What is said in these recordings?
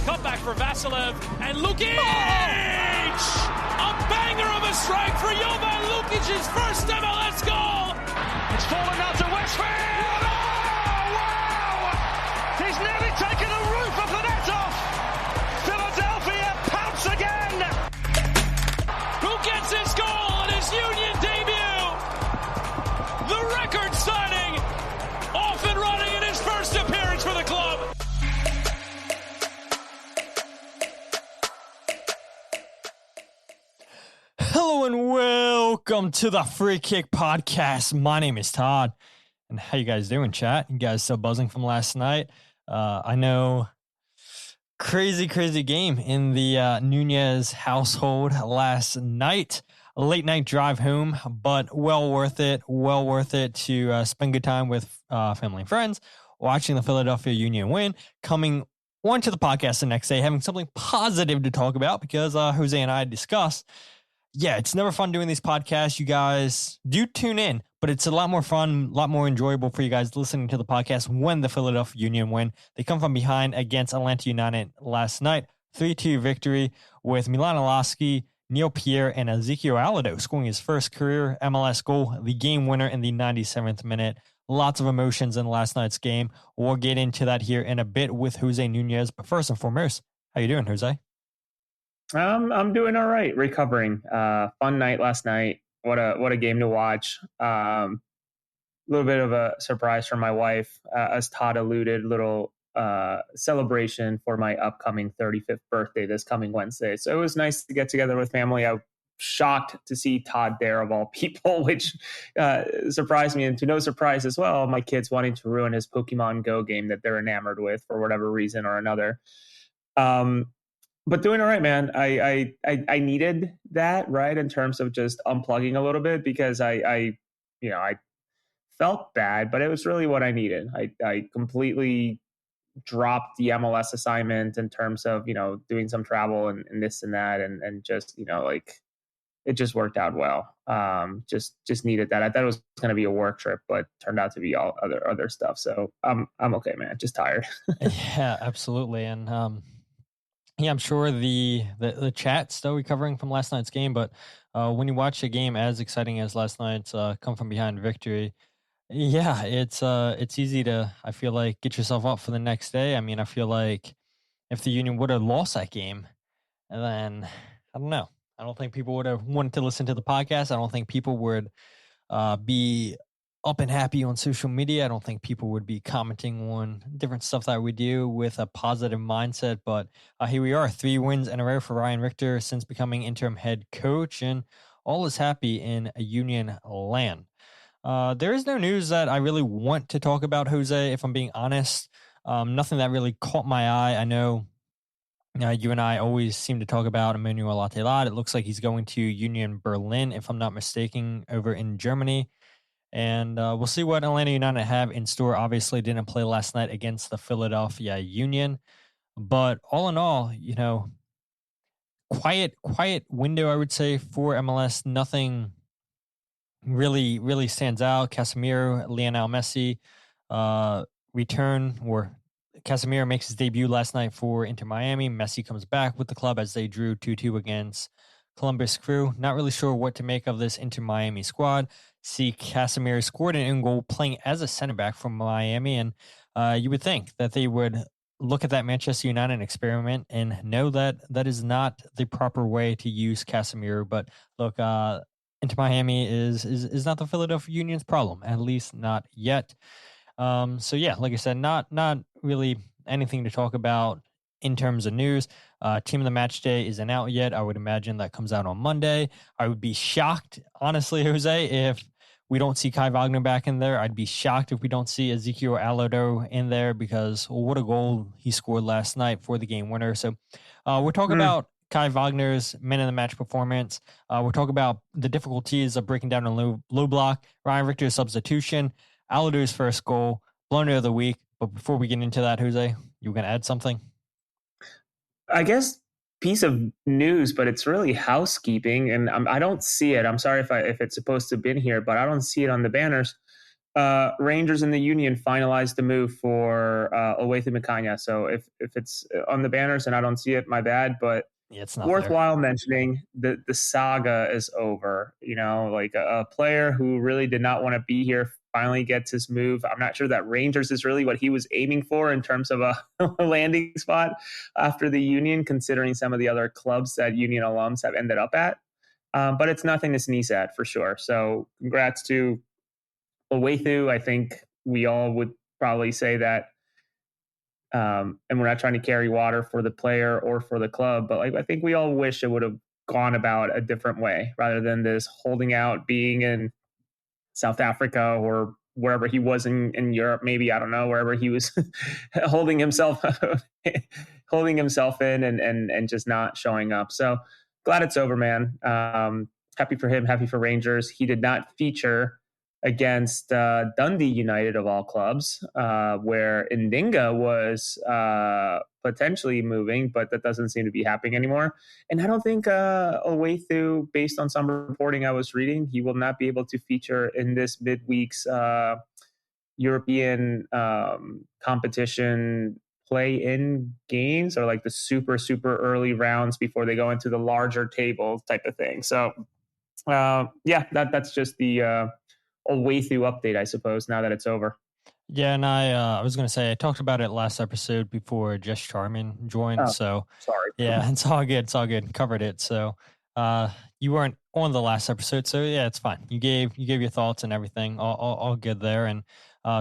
Cutback for Vasilev, and Lukic! A banger of a strike for Jovan Lukic's first MLS goal! It's fallen out to Westfield! Oh, wow! He's nearly taken the roof of the net off! Philadelphia pounce again! Who gets his goal on his Union debut? The record signing, off and running in his first appearance for the club. Hello and welcome to the Free Kick Podcast. My name is Todd. And how you guys doing, chat? You guys still buzzing from last night? I know crazy game in the Nunez household last night. A late night drive home, but well worth it. Well worth it to spend good time with family and friends, watching the Philadelphia Union win, coming on to the podcast the next day, having something positive to talk about because Jose and I discussed. Yeah, it's never fun doing these podcasts. You guys do tune in, but it's a lot more fun, a lot more enjoyable for you guys listening to the podcast when the Philadelphia Union win. They come from behind against Atlanta United last night. 3-2 victory with Milan Iloski, Pierre and Ezekiel Alladoh scoring his first career MLS goal, the game winner in the 97th minute. Lots of emotions in last night's game. We'll get into that here in a bit with Jose Nunez. But first and foremost, how you doing, Jose? I'm doing all right, recovering. Fun night last night. What a game to watch. A little bit of a surprise for my wife, as Todd alluded. Little celebration for my upcoming 35th birthday this coming Wednesday. So it was nice to get together with family. I was shocked to see Todd there of all people, which surprised me, and to no surprise as well, my kids wanting to ruin his Pokemon Go game that they're enamored with for whatever reason or another. But doing all right, man. I needed that, right, in terms of just unplugging a little bit because I felt bad, but it was really what I needed. I completely dropped the MLS assignment in terms of, doing some travel and this and that, and just, it just worked out well. Just needed that. I thought it was going to be a work trip, but turned out to be all other stuff. So I'm okay, man. Just tired. Yeah, absolutely. And, yeah, I'm sure the chat's still recovering from last night's game, but when you watch a game as exciting as last night's come from behind victory, yeah, it's easy to, I feel like, get yourself up for the next day. I mean, I feel like if the Union would have lost that game, then I don't know. I don't think people would have wanted to listen to the podcast. I don't think people would be up and happy on social media. I don't think people would be commenting on different stuff that we do with a positive mindset. But here we are, 3 wins in a row for Ryan Richter since becoming interim head coach, and all is happy in a Union land. There is no news that I really want to talk about, Jose, if I'm being honest. Nothing that really caught my eye. I know you and I always seem to talk about Emmanuel Latelat. It looks like he's going to Union Berlin, if I'm not mistaken, over in Germany. And we'll see what Atlanta United have in store. Obviously didn't play last night against the Philadelphia Union. But all in all, quiet window, I would say, for MLS. Nothing really stands out. Casemiro, Lionel Messi return, or Casemiro makes his debut last night for Inter Miami. Messi comes back with the club as they drew 2-2 against Columbus Crew. Not really sure what to make of this Inter Miami squad. See, Casemiro scored an own goal playing as a center back from Miami, and you would think that they would look at that Manchester United experiment and know that that is not the proper way to use Casemiro. But look, Inter Miami is not the Philadelphia Union's problem, at least not yet. So yeah, like I said, not really anything to talk about in terms of news. Team of the match day isn't out yet. I would imagine that comes out on Monday. I would be shocked, honestly, Jose, if we don't see Kai Wagner back in there. I'd be shocked if we don't see Ezekiel Alladoh in there because what a goal he scored last night for the game winner. So we're talking about Kai Wagner's man of the match performance. We're talking about the difficulties of breaking down a low block, Ryan Richter's substitution, Alladoh's first goal, blunder of the week. But before we get into that, Jose, you were going to add something? I guess piece of news, but it's really housekeeping, and I don't see it. I'm sorry if it's supposed to have been here, but I don't see it on the banners. Rangers and the Union finalized the move for Owethu Mikanya. So if it's on the banners and I don't see it, my bad. But Yeah, it's not worthwhile mentioning the saga is over. Like a player who really did not want to be here finally gets his move. I'm not sure that Rangers is really what he was aiming for in terms of a landing spot after the Union, considering some of the other clubs that Union alums have ended up at. But it's nothing to sneeze at for sure. So congrats to Owethu. I think we all would probably say that, and we're not trying to carry water for the player or for the club, but I think we all wish it would have gone about a different way rather than this holding out, being in South Africa or wherever he was in Europe, maybe, I don't know, wherever he was holding himself in and just not showing up. So glad it's over, man. Happy for him, happy for Rangers. He did not feature against Dundee United of all clubs, where Ndinga was potentially moving, but that doesn't seem to be happening anymore. And I don't think Owethu, based on some reporting I was reading, he will not be able to feature in this midweek's European competition play-in games, or like the super, super early rounds before they go into the larger table type of thing. So that's just the Owethu update, I suppose, now that it's over. Yeah, and I was going to say, I talked about it last episode before Jess Charman joined. Oh, so sorry. Yeah, it's all good. It's all good. Covered it. So you weren't on the last episode, so yeah, it's fine. You gave your thoughts and everything. All good there. And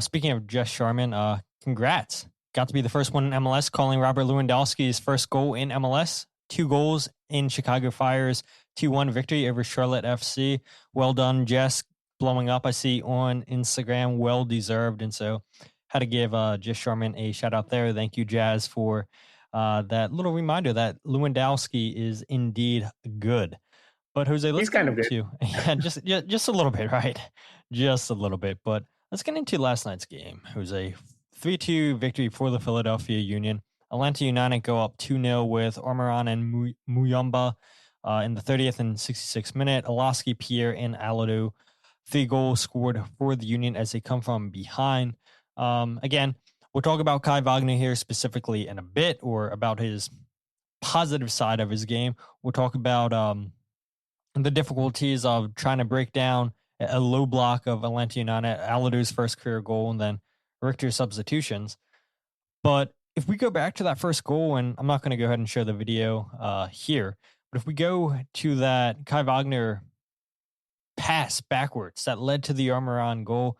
speaking of Jess Charman, congrats. Got to be the first one in MLS calling Robert Lewandowski's first goal in MLS. 2 goals in Chicago Fire's 2-1 victory over Charlotte FC. Well done, Jess. Blowing up, I see on Instagram. Well deserved. And so had to give Jess Charman a shout out there. Thank you, Jazz, for that little reminder that Lewandowski is indeed good. But Jose, let's get into just a little bit, right? Just a little bit. But let's get into last night's game. Jose, 3-2 victory for the Philadelphia Union. Atlanta United go up 2-0 with Ormeran and Muyamba in the 30th and 66th minute. Iloski, Pierre and Alladoh, 3 goals scored for the Union as they come from behind. Again, we'll talk about Kai Wagner here specifically in a bit, or about his positive side of his game. We'll talk about the difficulties of trying to break down a low block of Atlanta United, Alladoh's first career goal, and then Richter's substitutions. But if we go back to that first goal, and I'm not going to go ahead and show the video here, but if we go to that Kai Wagner pass backwards that led to the Ormeran goal,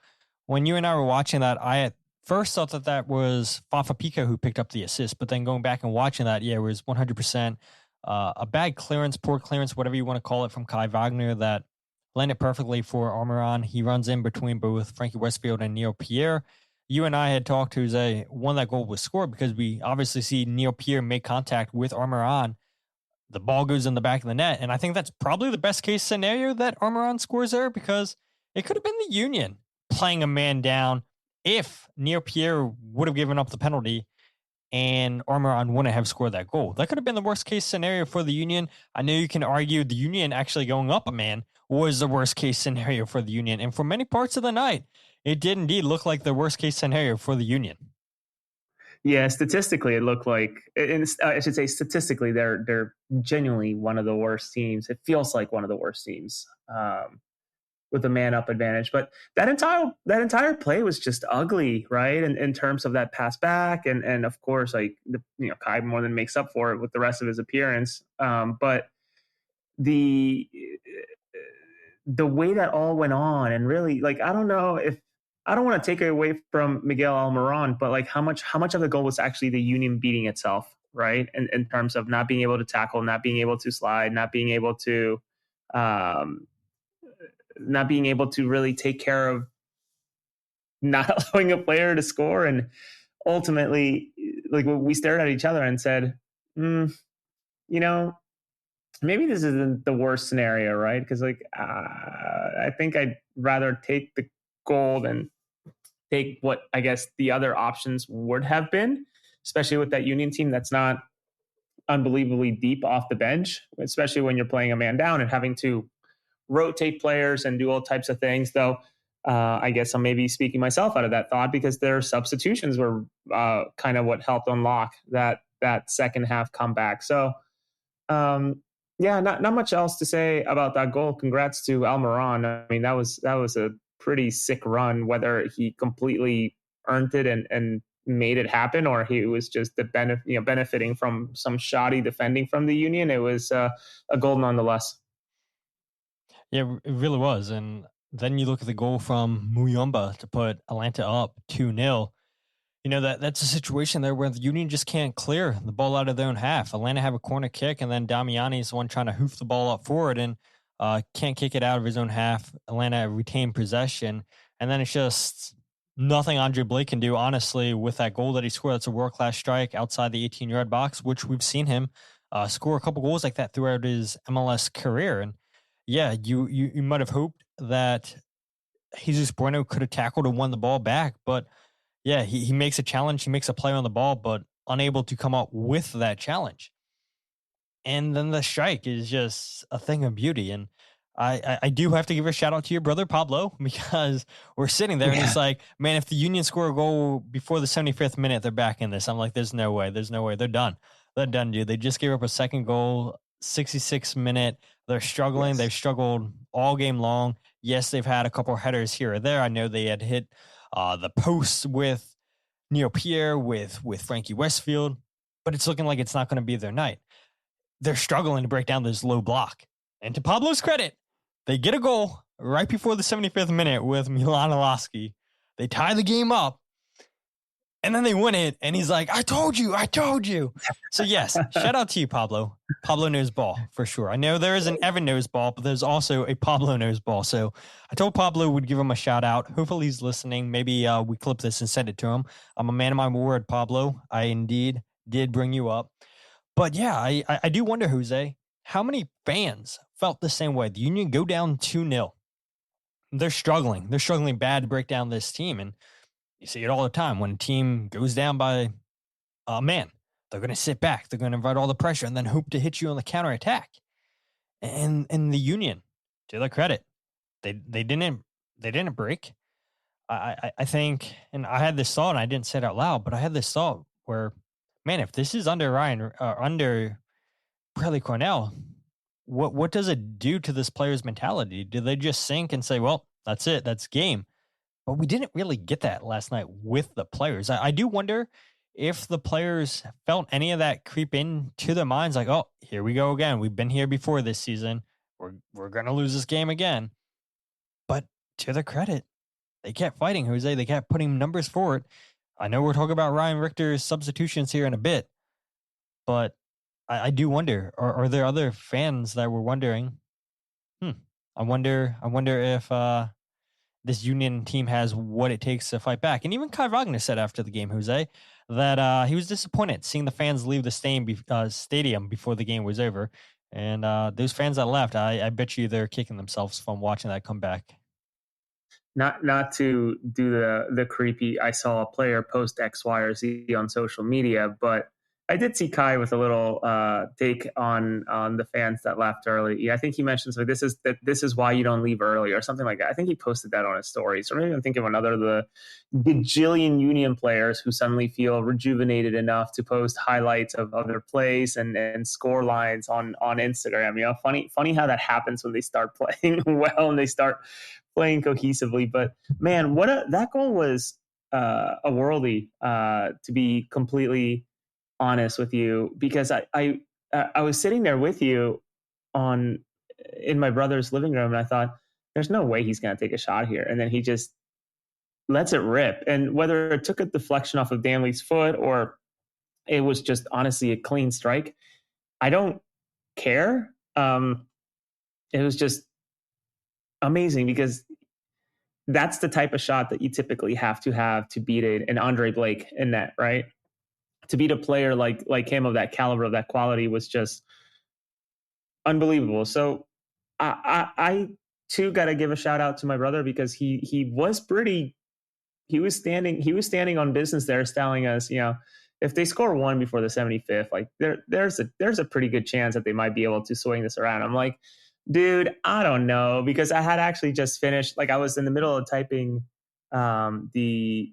when you and I were watching that, I at first thought that was Fafa Pica who picked up the assist, but then going back and watching that, it was 100% a bad clearance, poor clearance, whatever you want to call it, from Kai Wagner that landed perfectly for Ormeran. He runs in between both Frankie Westfield and Neil Pierre. You and I had talked, Jose, when that goal was scored, because we obviously see Neil Pierre make contact with Ormeran. The ball goes in the back of the net, and I think that's probably the best case scenario that Ormeran scores there, because it could have been the Union playing a man down if Neil Pierre would have given up the penalty and Ormeran wouldn't have scored that goal. That could have been the worst case scenario for the Union. I know you can argue the Union actually going up a man was the worst case scenario for the Union, and for many parts of the night, it did indeed look like the worst case scenario for the Union. Yeah, statistically, it looked like, I should say statistically, they're genuinely one of the worst teams. It feels like one of the worst teams with a man-up advantage. But that entire play was just ugly, right? And in terms of that pass back, and of course, Kai more than makes up for it with the rest of his appearance. But the way that all went on, and really, I don't know if, I don't want to take it away from Miguel Almiron, but how much of the goal was actually the Union beating itself, right? In terms of not being able to tackle, not being able to slide, not being able to really take care of not allowing a player to score. And ultimately, we stared at each other and said, maybe this isn't the worst scenario, right? Because I think I'd rather take the goal than take what I guess the other options would have been, especially with that Union team that's not unbelievably deep off the bench, especially when you're playing a man down and having to rotate players and do all types of things. Though I guess I'm maybe speaking myself out of that thought, because their substitutions were kind of what helped unlock that second half comeback. So, yeah, not much else to say about that goal. Congrats to Almiron. I mean, that was a pretty sick run, whether he completely earned it and made it happen, or he was just benefiting from some shoddy defending from the Union. It was a goal nonetheless. Yeah, it really was. And then you look at the goal from Muyumba to put Atlanta up 2-0. You know, that's a situation there where the Union just can't clear the ball out of their own half. Atlanta have a corner kick, and then Damiani is the one trying to hoof the ball up forward and can't kick it out of his own half. Atlanta retained possession, and then it's just nothing Andre Blake can do, honestly, with that goal that he scored. That's a world-class strike outside the 18-yard box, which we've seen him score a couple goals like that throughout his MLS career. And yeah, you might have hoped that Jesus Bueno could have tackled and won the ball back, but yeah, he makes a challenge, he makes a play on the ball, but unable to come up with that challenge. And then the strike is just a thing of beauty. And I do have to give a shout out to your brother, Pablo, because we're sitting there and he's like, man, if the Union score a goal before the 75th minute, they're back in this. I'm like, there's no way. They're done. They're done, dude. They just gave up a second goal, 66th minute. They're struggling. Yes. They've struggled all game long. Yes, they've had a couple of headers here or there. I know they had hit the posts with Neil Pierre, with Frankie Westfield, but it's looking like it's not going to be their night. They're struggling to break down this low block. And to Pablo's credit, they get a goal right before the 75th minute with Milan Iloski. They tie the game up, and then they win it, and he's like, I told you. So yes, shout out to you, Pablo. Pablo knows ball, for sure. I know there is an Evan knows ball, but there's also a Pablo knows ball. So I told Pablo we'd give him a shout out. Hopefully he's listening. Maybe we clip this and send it to him. I'm a man of my word, Pablo. I indeed did bring you up. But yeah, I do wonder, Jose, how many fans felt the same way? The Union go down 2-0. They're struggling. They're struggling bad to break down this team. And you see it all the time. When a team goes down by a man, they're going to sit back. They're going to invite all the pressure and then hope to hit you on the counterattack. And the Union, to their credit, they didn't break. I think, and I had this thought, and I didn't say it out loud, but I had this thought where, man, if this is under under Bradley Cornell, what does it do to this player's mentality? Do they just sink and say, well, that's it, that's game? But we didn't really get that last night with the players. I do wonder if the players felt any of that creep into their minds, like, oh, here we go again. We've been here before this season. We're going to lose this game again. But to their credit, they kept fighting, Jose. They kept putting numbers forward. I know we're talking about Ryan Richter's substitutions here in a bit, but I do wonder, are there other fans that were wondering, I wonder if this Union team has what it takes to fight back. And even Kai Wagner said after the game, Jose, that he was disappointed seeing the fans leave the stadium before the game was over. And those fans that left, I bet you they're kicking themselves from watching that comeback. Not to do the creepy, I saw a player post X, Y, or Z on social media, but I did see Kai with a little take on the fans that left early. Yeah, I think he mentioned so this is why you don't leave early or something like that. I think he posted that on his stories. Or maybe I'm thinking of another of the bajillion Union players who suddenly feel rejuvenated enough to post highlights of their plays and score lines on Instagram. You know, funny how that happens when they start playing well and they start playing cohesively. But man, that goal was a worldie, to be completely honest with you, because I was sitting there with you in my brother's living room, and I thought, there's no way he's going to take a shot here. And then he just lets it rip. And whether it took a deflection off of Danley's foot or it was just honestly a clean strike, I don't care. It was just amazing, because that's the type of shot that you typically have to beat an Andre Blake in net, right? To beat a player like him of that caliber, of that quality, was just unbelievable. So I too got to give a shout out to my brother, because he was standing on business there, telling us, you know, if they score one before the 75th, like there's a pretty good chance that they might be able to swing this around. I'm like, Dude, I don't know, because I had actually just finished, like I was in the middle of typing the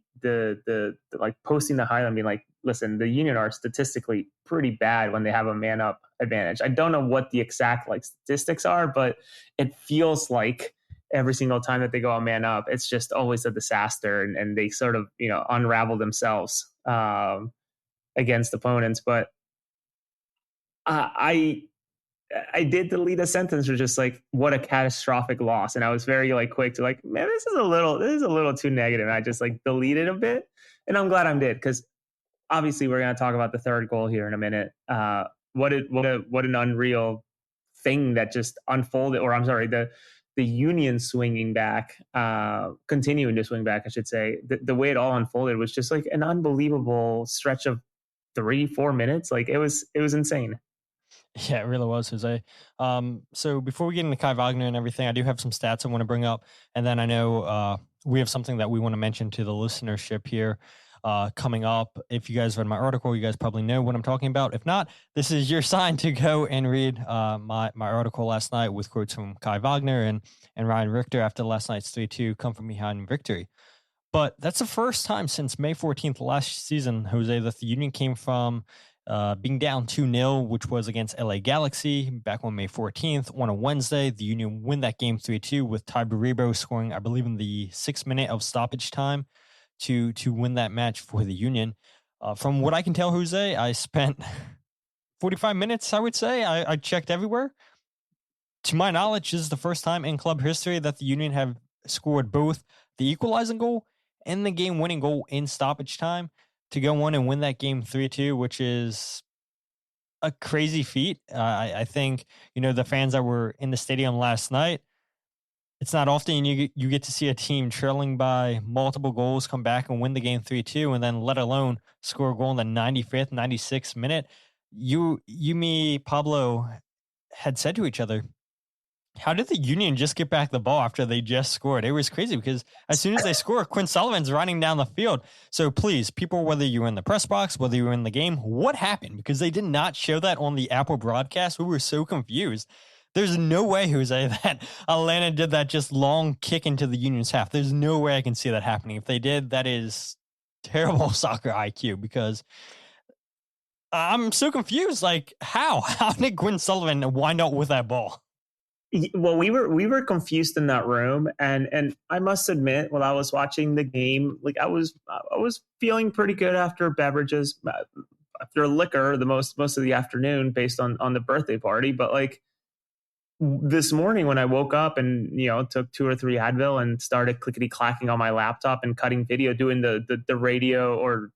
like posting the highlight and being like, listen, the Union are statistically pretty bad when they have a man up advantage. I don't know what the exact like statistics are, but it feels like every single time that they go a man up, it's just always a disaster, and they sort of, unravel themselves against opponents. But I I did delete a sentence or just like, what a catastrophic loss. And I was very like quick to like, man, this is a little too negative. And I just like deleted a bit. And I'm glad I did, because obviously we're going to talk about the third goal here in a minute. What an unreal thing that just unfolded, or I'm sorry, the Union swinging back, continuing to swing back, I should say. The way it all unfolded was just like an unbelievable stretch of 3-4 minutes. Like it was insane. Yeah, it really was, Jose. So before we get into Kai Wagner and everything, I do have some stats I want to bring up. And then I know we have something that we want to mention to the listenership here coming up. If you guys read my article, you guys probably know what I'm talking about. If not, this is your sign to go and read my article last night with quotes from Kai Wagner and Ryan Richter after last night's 3-2 come from behind victory. But that's the first time since May 14th last season, Jose, that the Union came from being down 2-0, which was against LA Galaxy back on May 14th. On a Wednesday, the Union win that game 3-2 with Ty Baribo scoring, I believe, in the 6th minute of stoppage time to win that match for the Union. From what I can tell, Jose, I spent 45 minutes, I would say. I checked everywhere. To my knowledge, this is the first time in club history that the Union have scored both the equalizing goal and the game-winning goal in stoppage time to go on and win that game 3-2, which is a crazy feat. I think, the fans that were in the stadium last night, it's not often you get to see a team trailing by multiple goals come back and win the game 3-2, and then let alone score a goal in the 95th, 96th minute. Me, Pablo had said to each other, how did the Union just get back the ball after they just scored? It was crazy because as soon as they score, Quinn Sullivan's running down the field. So please, people, whether you were in the press box, whether you were in the game, what happened? Because they did not show that on the Apple broadcast. We were so confused. There's no way, Jose, that Atlanta did that just long kick into the Union's half. There's no way I can see that happening. If they did, that is terrible soccer IQ, because I'm so confused. Like, how did Quinn Sullivan wind up with that ball? Well, we were confused in that room, and I must admit, while I was watching the game, like I was feeling pretty good after beverages, after liquor, the most of the afternoon, based on the birthday party. But like this morning when I woke up and took 2 or 3 Advil and started clickety clacking on my laptop and cutting video, doing the radio, or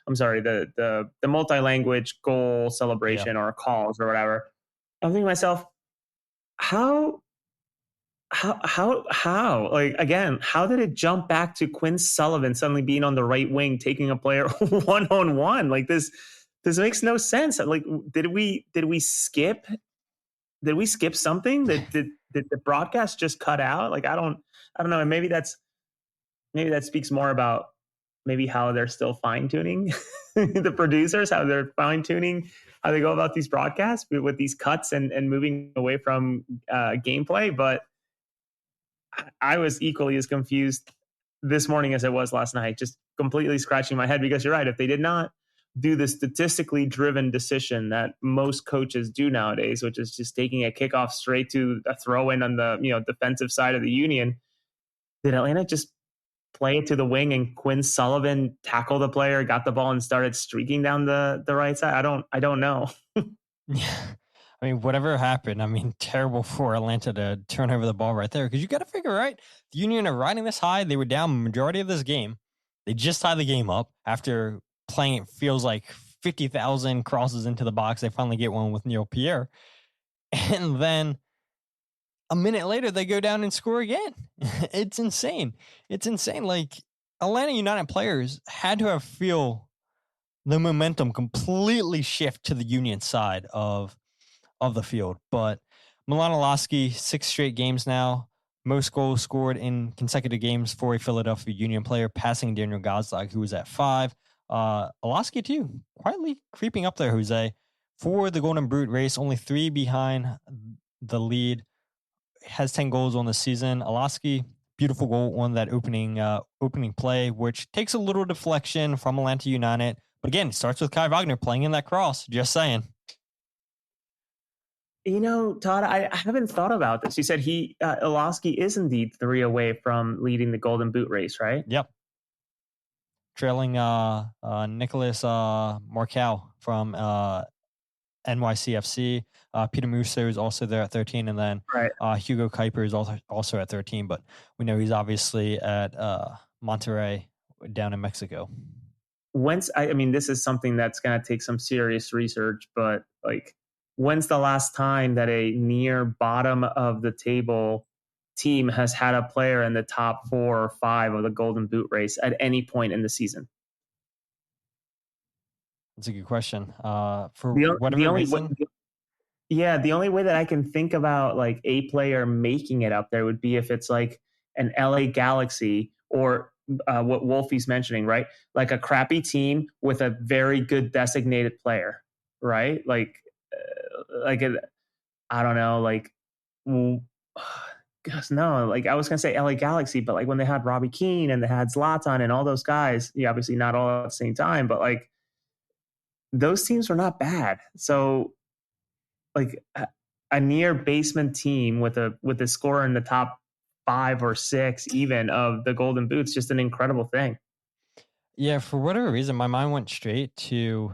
I'm sorry, the multi-language goal celebration, or calls or whatever, I'm thinking to myself, how like, again, how did it jump back to Quinn Sullivan suddenly being on the right wing taking a player one-on-one? Like this makes no sense. Like, did we skip something? Did the broadcast just cut out? Like, I don't know. And maybe that speaks more about maybe how they're still fine-tuning the producers, how they're fine-tuning how they go about these broadcasts with these cuts and moving away from gameplay. But I was equally as confused this morning as I was last night, just completely scratching my head, because you're right. If they did not do the statistically driven decision that most coaches do nowadays, which is just taking a kickoff straight to a throw in on the defensive side of the Union, did Atlanta just play it to the wing and Quinn Sullivan tackled the player, got the ball, and started streaking down the right side? I don't know. Yeah. I mean, whatever happened, terrible for Atlanta to turn over the ball right there, because you got to figure, right? The Union are riding this high. They were down majority of this game. They just tied the game up after playing, it feels like 50,000 crosses into the box. They finally get one with Neil Pierre. And then a minute later, they go down and score again. It's insane. Like, Atlanta United players had to have feel the momentum completely shift to the Union side of the field. But Milan Iloski, 6 straight games now, most goals scored in consecutive games for a Philadelphia Union player, passing Daniel Gazdag, who was at 5. Iloski, too, quietly creeping up there, Jose. For the Golden Boot race, only 3 behind the lead has 10 goals on the season. Iloski, beautiful goal on that opening play, which takes a little deflection from Atlanta United. But again, it starts with Kai Wagner playing in that cross. Just saying. Todd, I haven't thought about this. You said Iloski is indeed 3 away from leading the Golden Boot race, right? Yep. Trailing Nicholas Marcal from NYCFC. Peter Musso is also there at 13, and then Hugo Kuiper is also at 13. But we know he's obviously at Monterrey down in Mexico. This is something that's going to take some serious research, but when's the last time that a near bottom of the table team has had a player in the top 4 or 5 of the Golden Boot race at any point in the season? That's a good question. For the whatever reason. The only way that I can think about a player making it up there would be if it's an LA Galaxy or what Wolfie's mentioning, right? Like a crappy team with a very good designated player, right? I don't know, gosh, no, I was going to say LA Galaxy, but when they had Robbie Keane and they had Zlatan and all those guys, obviously not all at the same time, but those teams were not bad. So a near basement team with a scorer in the top 5 or 6 even of the Golden Boots, just an incredible thing. Yeah, for whatever reason, my mind went straight to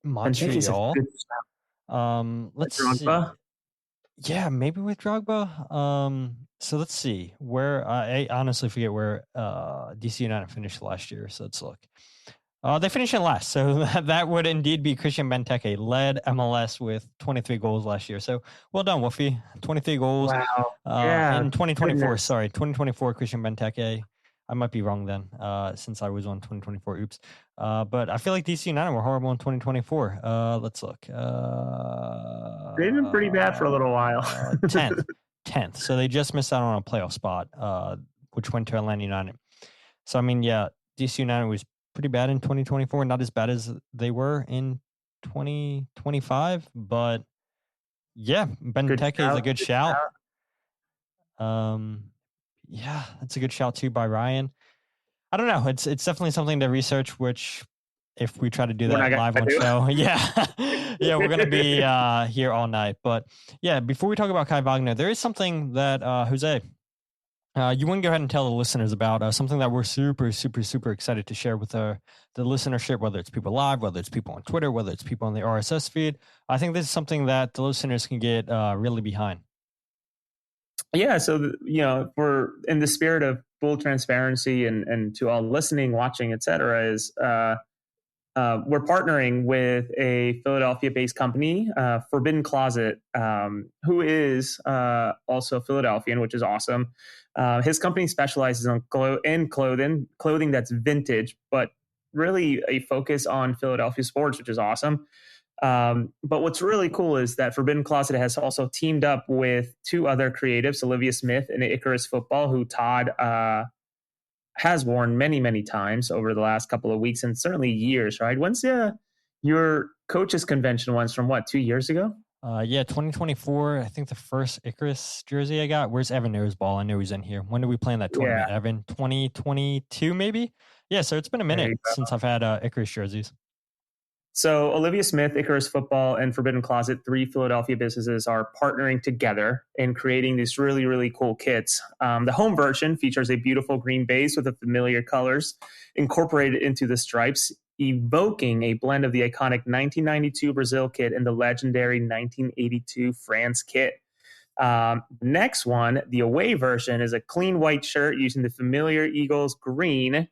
Montreal. Let's see. Yeah, maybe with Drogba. So let's see where I honestly forget where DC United finished last year. So let's look. They finished in last, so that would indeed be Christian Benteke, led MLS with 23 goals last year. So well done, Wolfie. 23 goals. Wow. In 2024. Goodness. Sorry, 2024 Christian Benteke. I might be wrong then, since I was on 2024. Oops. But I feel like DC United were horrible in 2024. Let's look. They've been pretty bad for a little while. 10th. So they just missed out on a playoff spot, which went to Atlanta United. So DC United was pretty bad in 2024, not as bad as they were in 2025, but Benteke is a good shout. That's a good shout too by Ryan. I don't know. It's definitely something to research, which if we try to do that live on show, we're going to be here all night. But before we talk about Kai Wagner, there is something that Jose, you want to go ahead and tell the listeners about something that we're super, super, super excited to share with the listenership, whether it's people live, whether it's people on Twitter, whether it's people on the RSS feed. I think this is something that the listeners can get really behind. Yeah. So, we're in the spirit of full transparency and to all listening, watching, et cetera, is we're partnering with a Philadelphia-based company, Forbidden Closet, who is also a Philadelphian, which is awesome. His company specializes on clothing that's vintage, but really a focus on Philadelphia sports, which is awesome. But what's really cool is that Forbidden Closet has also teamed up with 2 other creatives, Olivia Smith and Icarus Football, who Todd has worn many, many times over the last couple of weeks and certainly years, right? When's your coaches convention ones from 2 years ago? 2024. I think the first Icarus jersey I got. Where's Evan Noseball? I know he's in here. When did we play in that tournament, Evan? 2022 maybe? Yeah, so it's been a minute since I've had Icarus jerseys. So Olivia Smith, Icarus Football, and Forbidden Closet, 3 Philadelphia businesses, are partnering together in creating these really, really cool kits. The home version features a beautiful green base with the familiar colors incorporated into the stripes, evoking a blend of the iconic 1992 Brazil kit and the legendary 1982 France kit. Next one, the away version, is a clean white shirt using the familiar Eagles green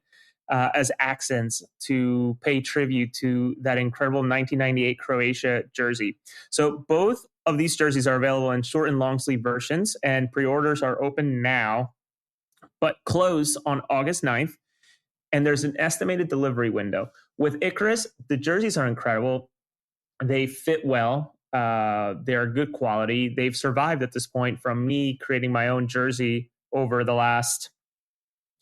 as accents to pay tribute to that incredible 1998 Croatia jersey. So both of these jerseys are available in short and long sleeve versions, and pre-orders are open now, but close on August 9th. And there's an estimated delivery window. With Icarus, the jerseys are incredible. They fit well. They're good quality. They've survived at this point from me creating my own jersey over the last,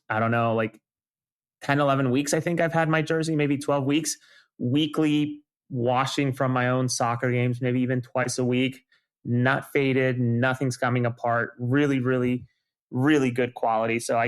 10, 11 weeks. I think I've had my jersey, maybe 12 weeks, weekly washing from my own soccer games, maybe even twice a week. not faded, nothing's coming apart. Really, really, really good quality. So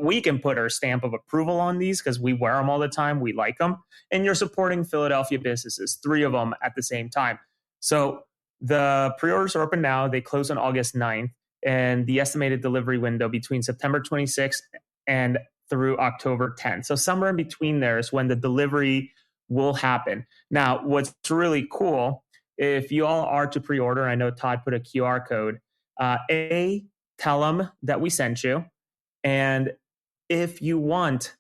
we can put our stamp of approval on these because we wear them all the time. We like them. And you're supporting Philadelphia businesses, 3 of them at the same time. So the pre-orders are open now. They close on August 9th. And the estimated delivery window between September 26th and through October 10th. So somewhere in between there is when the delivery will happen. Now, what's really cool, if you all are to pre-order, I know Todd put a QR code, tell them that we sent you. And if you want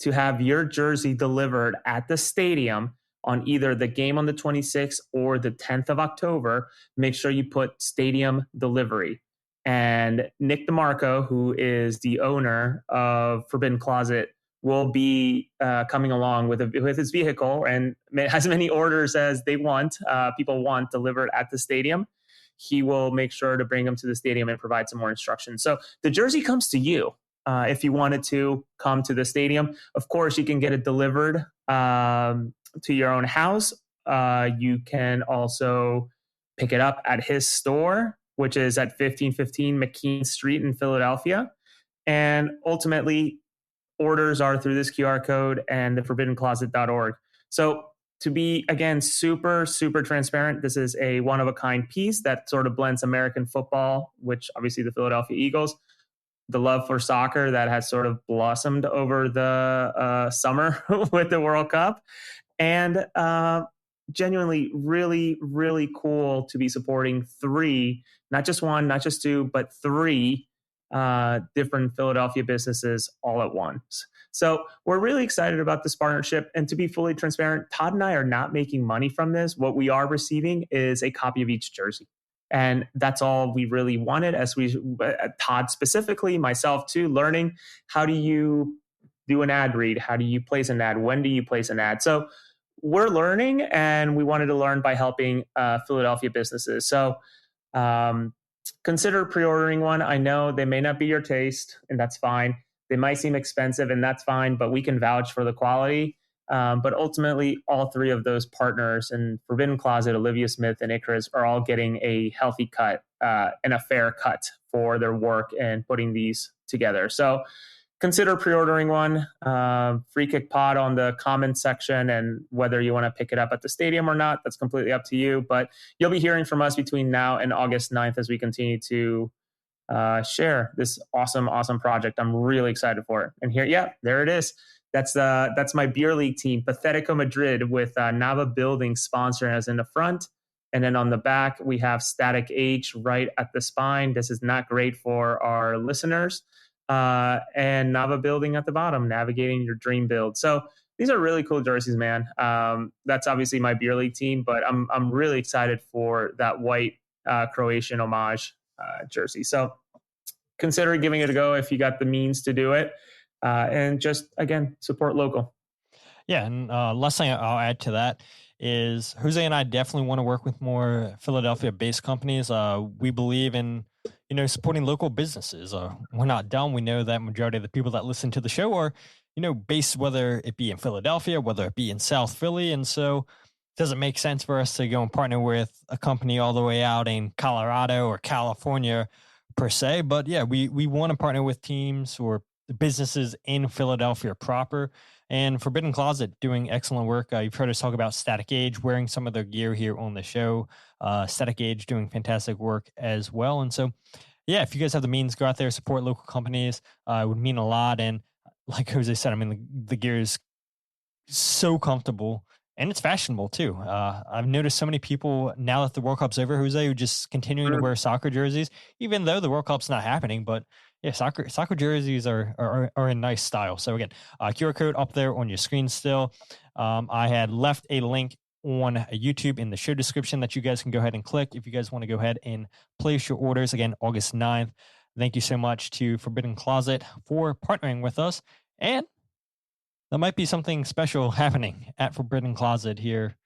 to have your jersey delivered at the stadium on either the game on the 26th or the 10th of October, make sure you put stadium delivery. And Nick DeMarco, who is the owner of Forbidden Closet, will be coming along with his vehicle and as many orders as they want, people want delivered at the stadium. He will make sure to bring them to the stadium and provide some more instructions. So the jersey comes to you if you wanted to come to the stadium. Of course, you can get it delivered to your own house. You can also pick it up at his store, which is at 1515 McKean Street in Philadelphia. And ultimately, orders are through this QR code and the forbiddencloset.org. So to be, again, super, super transparent, this is a one-of-a-kind piece that sort of blends American football, which obviously the Philadelphia Eagles, the love for soccer that has sort of blossomed over the summer with the World Cup, and genuinely really, really cool to be supporting 3, not just 1, not just 2, but 3 different Philadelphia businesses all at once. So we're really excited about this partnership. And to be fully transparent, Todd and I are not making money from this. What we are receiving is a copy of each jersey. And that's all we really wanted, as Todd specifically, myself too, learning how do you do an ad read? How do you place an ad? When do you place an ad? So we're learning, and we wanted to learn by helping Philadelphia businesses. So consider pre-ordering one. I know they may not be your taste, and that's fine. They might seem expensive, and that's fine, but we can vouch for the quality. But ultimately, all 3 of those partners, and Forbidden Closet, Olivia Smith, and Icarus, are all getting a healthy cut and a fair cut for their work and putting these together. So consider pre-ordering one. Free Kick Pod on the comments section, and whether you want to pick it up at the stadium or not, that's completely up to you. But you'll be hearing from us between now and August 9th as we continue to share this awesome project. I'm really excited for it. And here, there it is. That's my beer league team, Pathetico Madrid, with Nava Building sponsoring us in the front. And then on the back, we have Static H right at the spine. This is not great for our listeners. And Nava Building at the bottom, navigating your dream build. So these are really cool jerseys, man. That's obviously my beer league team, but I'm really excited for that white Croatian homage jersey. So consider giving it a go if you got the means to do it. And just, again, support local. Yeah, and last thing I'll add to that is Jose and I definitely want to work with more Philadelphia-based companies. We believe in, supporting local businesses. We're not dumb. We know that majority of the people that listen to the show are, based, whether it be in Philadelphia, whether it be in South Philly. And so it doesn't make sense for us to go and partner with a company all the way out in Colorado or California per se. But yeah, we want to partner with teams or businesses in Philadelphia proper. And Forbidden Closet doing excellent work. You've heard us talk about Static Age, wearing some of their gear here on the show. Static Age doing fantastic work as well. And so, yeah, if you guys have the means, go out there, support local companies. It would mean a lot. And like Jose said, I mean, the gear is so comfortable and it's fashionable too. I've noticed so many people now that the World Cup's over, Jose, who just continuing to wear soccer jerseys, even though the World Cup's not happening. But yeah, soccer jerseys are in nice style. So again, QR code up there on your screen still. I had left a link on YouTube in the show description that you guys can go ahead and click if you guys want to go ahead and place your orders. Again, August 9th. Thank you so much to Forbidden Closet for partnering with us. And there might be something special happening at Forbidden Closet here.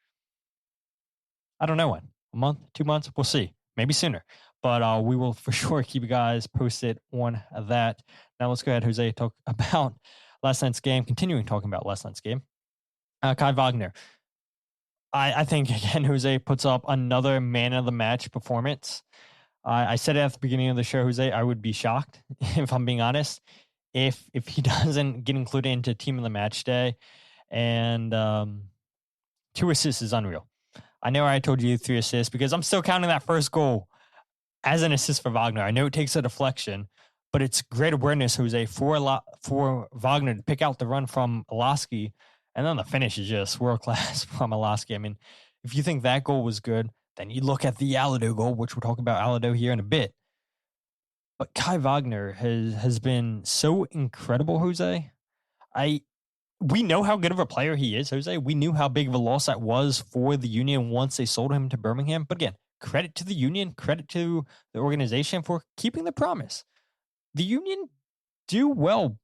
I don't know when. A month, 2 months? We'll see. Maybe sooner. But we will for sure keep you guys posted on that. Now let's go ahead, Jose, talk about last night's game. Continuing talking about last night's game. Kai Wagner. I think, again, Jose puts up another man of the match performance. I said it at the beginning of the show, Jose, I would be shocked, if I'm being honest, if he doesn't get included into team of the match day. And 2 assists is unreal. I know I told you 3 assists because I'm still counting that first goal as an assist for Wagner. I know it takes a deflection, but it's great awareness, Jose, for Wagner to pick out the run from Iloski. And then the finish is just world-class from Iloski. I mean, if you think that goal was good, then you look at the Alladoh goal, which we'll talk about Alladoh here in a bit. But Kai Wagner has been so incredible, Jose. We know how good of a player he is, Jose. We knew how big of a loss that was for the Union once they sold him to Birmingham. But again, credit to the Union, credit to the organization for keeping the promise. The Union do well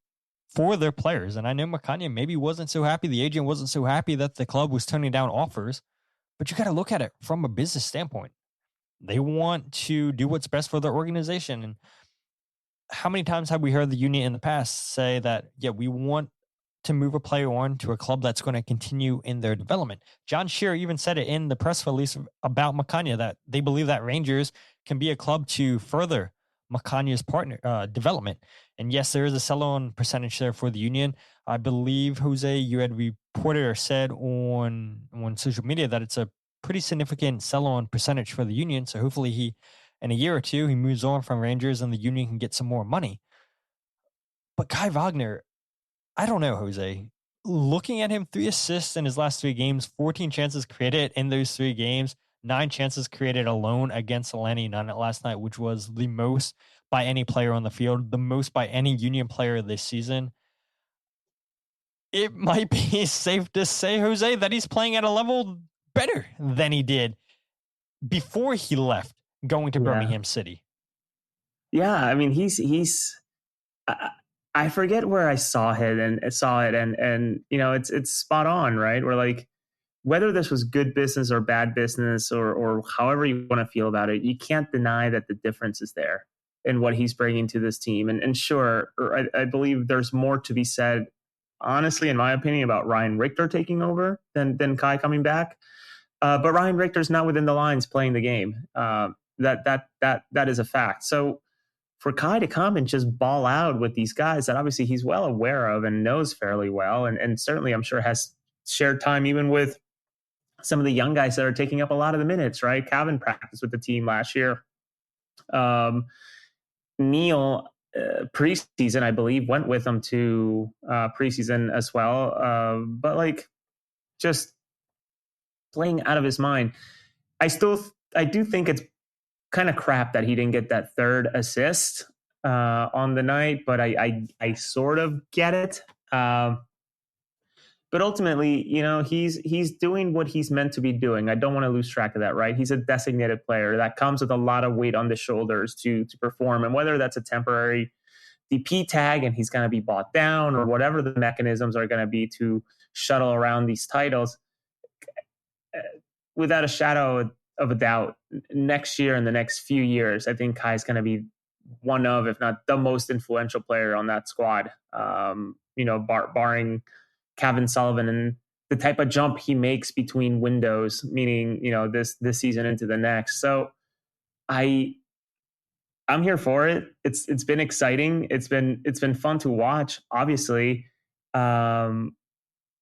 for their players. And I know Makanya maybe wasn't so happy. The agent wasn't so happy that the club was turning down offers. But you got to look at it from a business standpoint. They want to do what's best for their organization. And how many times have we heard the Union in the past say that, yeah, we want to move a player on to a club that's going to continue in their development? John Shearer even said it in the press release about Makanya that they believe that Rangers can be a club to further Makanya's partner development. And yes, there is a sell-on percentage there for the Union. I believe, Jose, you had reported or said on social media that it's a pretty significant sell-on percentage for the Union. So hopefully in a year or two, he moves on from Rangers and the Union can get some more money. But Kai Wagner, I don't know, Jose. Looking at him, 3 assists in his last 3 games, 14 chances created in those 3 games, 9 chances created alone against Atlanta United last night, which was the most by any player on the field, the most by any Union player this season. It might be safe to say, Jose, that he's playing at a level better than he did before he left going to Birmingham City. Yeah, I mean, he's I forget where I saw it and you know, it's spot on, right? We're like, whether this was good business or bad business or however you want to feel about it, you can't deny that the difference is there in what he's bringing to this team. And sure, I believe there's more to be said, honestly, in my opinion, about Ryan Richter taking over than Kai coming back. But Ryan Richter's not within the lines playing the game. That is a fact. So for Kai to come and just ball out with these guys that obviously he's well aware of and knows fairly well, and certainly I'm sure has shared time even with some of the young guys that are taking up a lot of the minutes, right? Calvin practiced with the team last year. Neil, preseason, I believe, went with them to preseason as well. But like, just playing out of his mind. I do think it's kind of crap that he didn't get that 3rd assist on the night, but I sort of get it. But ultimately, you know, he's doing what he's meant to be doing. I don't want to lose track of that, right? He's a designated player that comes with a lot of weight on the shoulders to perform. And whether that's a temporary DP tag and he's going to be bought down or whatever the mechanisms are going to be to shuttle around these titles, without a shadow of a doubt, next year and the next few years, I think Kai's going to be one of, if not the most influential player on that squad. You know, barring Kevin Sullivan and the type of jump he makes between windows, meaning, you know, this season into the next. So I'm here for it. It's been exciting. It's been fun to watch, obviously. And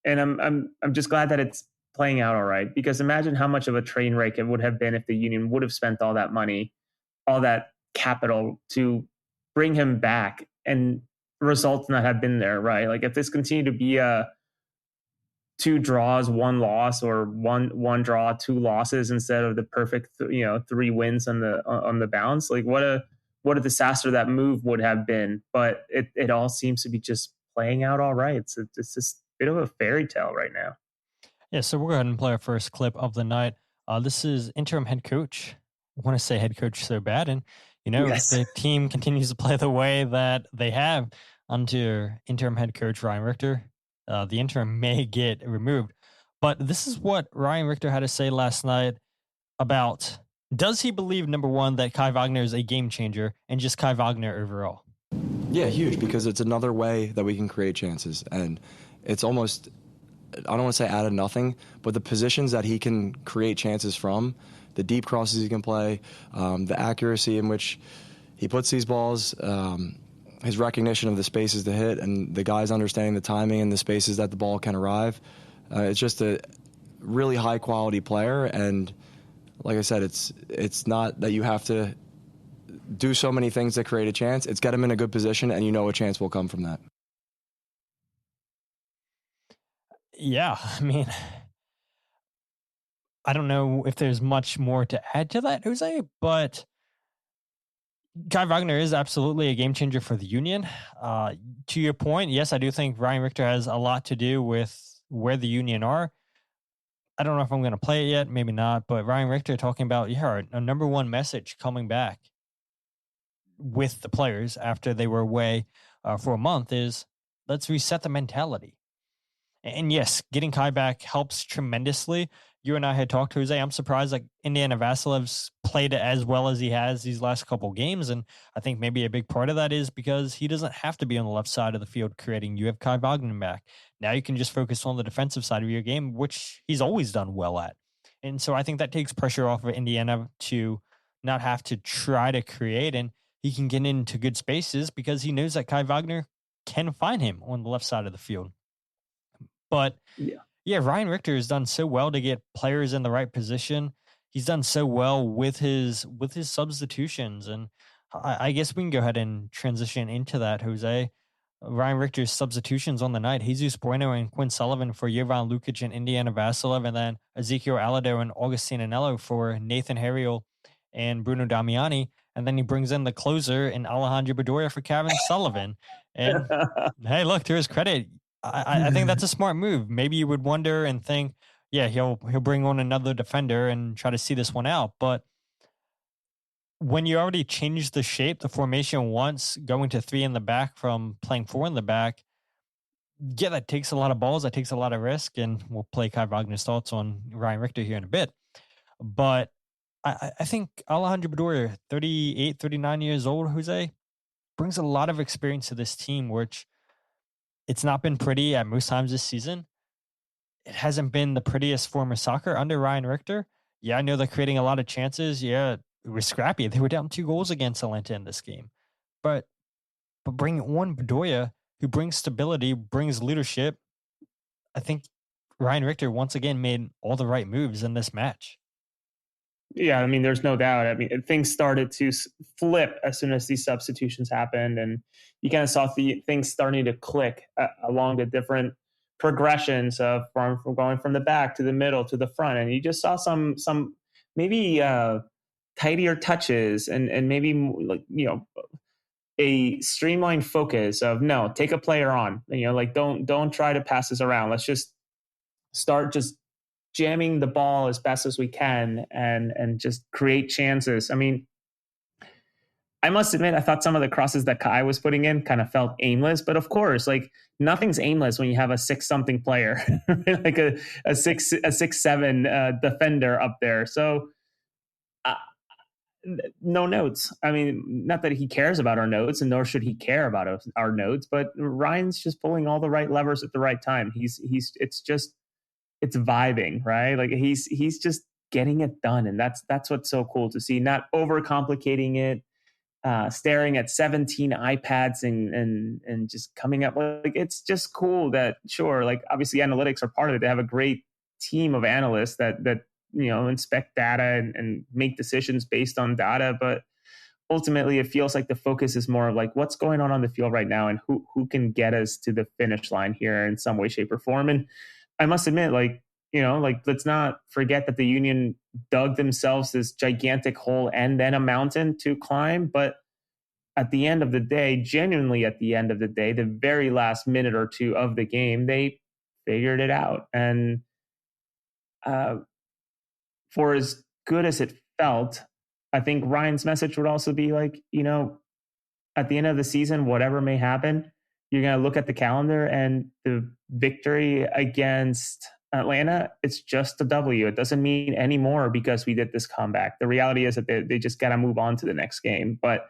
I'm just glad that it's playing out all right, because imagine how much of a train wreck it would have been if the Union would have spent all that money, all that capital to bring him back and results not have been there, right? Like if this continued to be a 2 draws, 1 loss, or one draw, 2 losses instead of the perfect, 3 wins on the bounce, like what a disaster that move would have been. But it all seems to be just playing out all right. It's just a bit of a fairy tale right now. Yeah, so we'll go ahead and play our first clip of the night. This is interim head coach. I want to say head coach so bad. And, yes, if the team continues to play the way that they have under interim head coach Ryan Richter, the interim may get removed. But this is what Ryan Richter had to say last night about, does he believe, number one, that Kai Wagner is a game changer, and just Kai Wagner overall? Yeah, huge, because it's another way that we can create chances. And it's almost don't want to say out of nothing, but the positions that he can create chances from, the deep crosses he can play, the accuracy in which he puts these balls, his recognition of the spaces to hit, and the guys understanding the timing and the spaces that the ball can arrive. It's just a really high-quality player, and like I said, it's not that you have to do so many things to create a chance. It's get him in a good position, and you know a chance will come from that. Yeah, I mean, I don't know if there's much more to add to that, Jose, but Kai Wagner is absolutely a game changer for the Union. To your point, yes, I do think Ryan Richter has a lot to do with where the Union are. I don't know if I'm going to play it yet, maybe not, but Ryan Richter talking about, a number one message coming back with the players after they were away for a month is let's reset the mentality. And yes, getting Kai back helps tremendously. You and I had talked, Jose. I'm surprised Indiana Vasilev's played as well as he has these last couple games. And I think maybe a big part of that is because he doesn't have to be on the left side of the field creating. You have Kai Wagner back. Now you can just focus on the defensive side of your game, which he's always done well at. And so I think that takes pressure off of Indiana to not have to try to create. And he can get into good spaces because he knows that Kai Wagner can find him on the left side of the field. But yeah, Ryan Richter has done so well to get players in the right position. He's done so well with his substitutions. And I guess we can go ahead and transition into that, Jose. Ryan Richter's substitutions on the night: Jesus Bueno and Quinn Sullivan for Jovan Lukic and Indiana Vasilev, and then Ezekiel Alladoh and Augustine Anello for Nathan Harriel and Bruno Damiani. And then he brings in the closer in Alejandro Bedoya for Kevin Sullivan. And hey, look, to his credit, I think that's a smart move. Maybe you would wonder and think, yeah, he'll bring on another defender and try to see this one out. But when you already changed the shape, the formation once, going to 3 in the back from playing 4 in the back, yeah, that takes a lot of balls. That takes a lot of risk. And we'll play Kai Wagner's thoughts on Ryan Richter here in a bit. But I think Alejandro Bedoya, 38, 39 years old, Jose, brings a lot of experience to this team, which it's not been pretty at most times this season. It hasn't been the prettiest form of soccer under Ryan Richter. Yeah, I know they're creating a lot of chances. Yeah, it was scrappy. They were down 2 goals against Atlanta in this game. But bringing on Bedoya, who brings stability, brings leadership, I think Ryan Richter once again made all the right moves in this match. Yeah, I mean, there's no doubt. I mean, things started to flip as soon as these substitutions happened, and you kind of saw things starting to click along the different progressions of from going from the back to the middle to the front, and you just saw some maybe tidier touches and maybe a streamlined focus of no, take a player on, don't try to pass this around. Let's just start just jamming the ball as best as we can and just create chances. I mean, I must admit, I thought some of the crosses that Kai was putting in kind of felt aimless, but of course, nothing's aimless when you have a 6-something player, like a 6'7" defender up there. So no notes. I mean, not that he cares about our notes, and nor should he care about our notes, but Ryan's just pulling all the right levers at the right time. It's vibing, right? He's just getting it done. And that's what's so cool to see, not overcomplicating it, staring at 17 iPads and just coming up it's just cool that obviously analytics are part of it. They have a great team of analysts that inspect data and make decisions based on data. But ultimately it feels like the focus is more of what's going on the field right now and who can get us to the finish line here in some way, shape or form. And I must admit, let's not forget that the Union dug themselves this gigantic hole and then a mountain to climb. But at the end of the day, genuinely at the end of the day, the very last minute or two of the game, they figured it out. And for as good as it felt, I think Ryan's message would also be at the end of the season, whatever may happen, you're going to look at the calendar and the victory against Atlanta, it's just a W. It doesn't mean any more because we did this comeback. The reality is that they just got to move on to the next game. But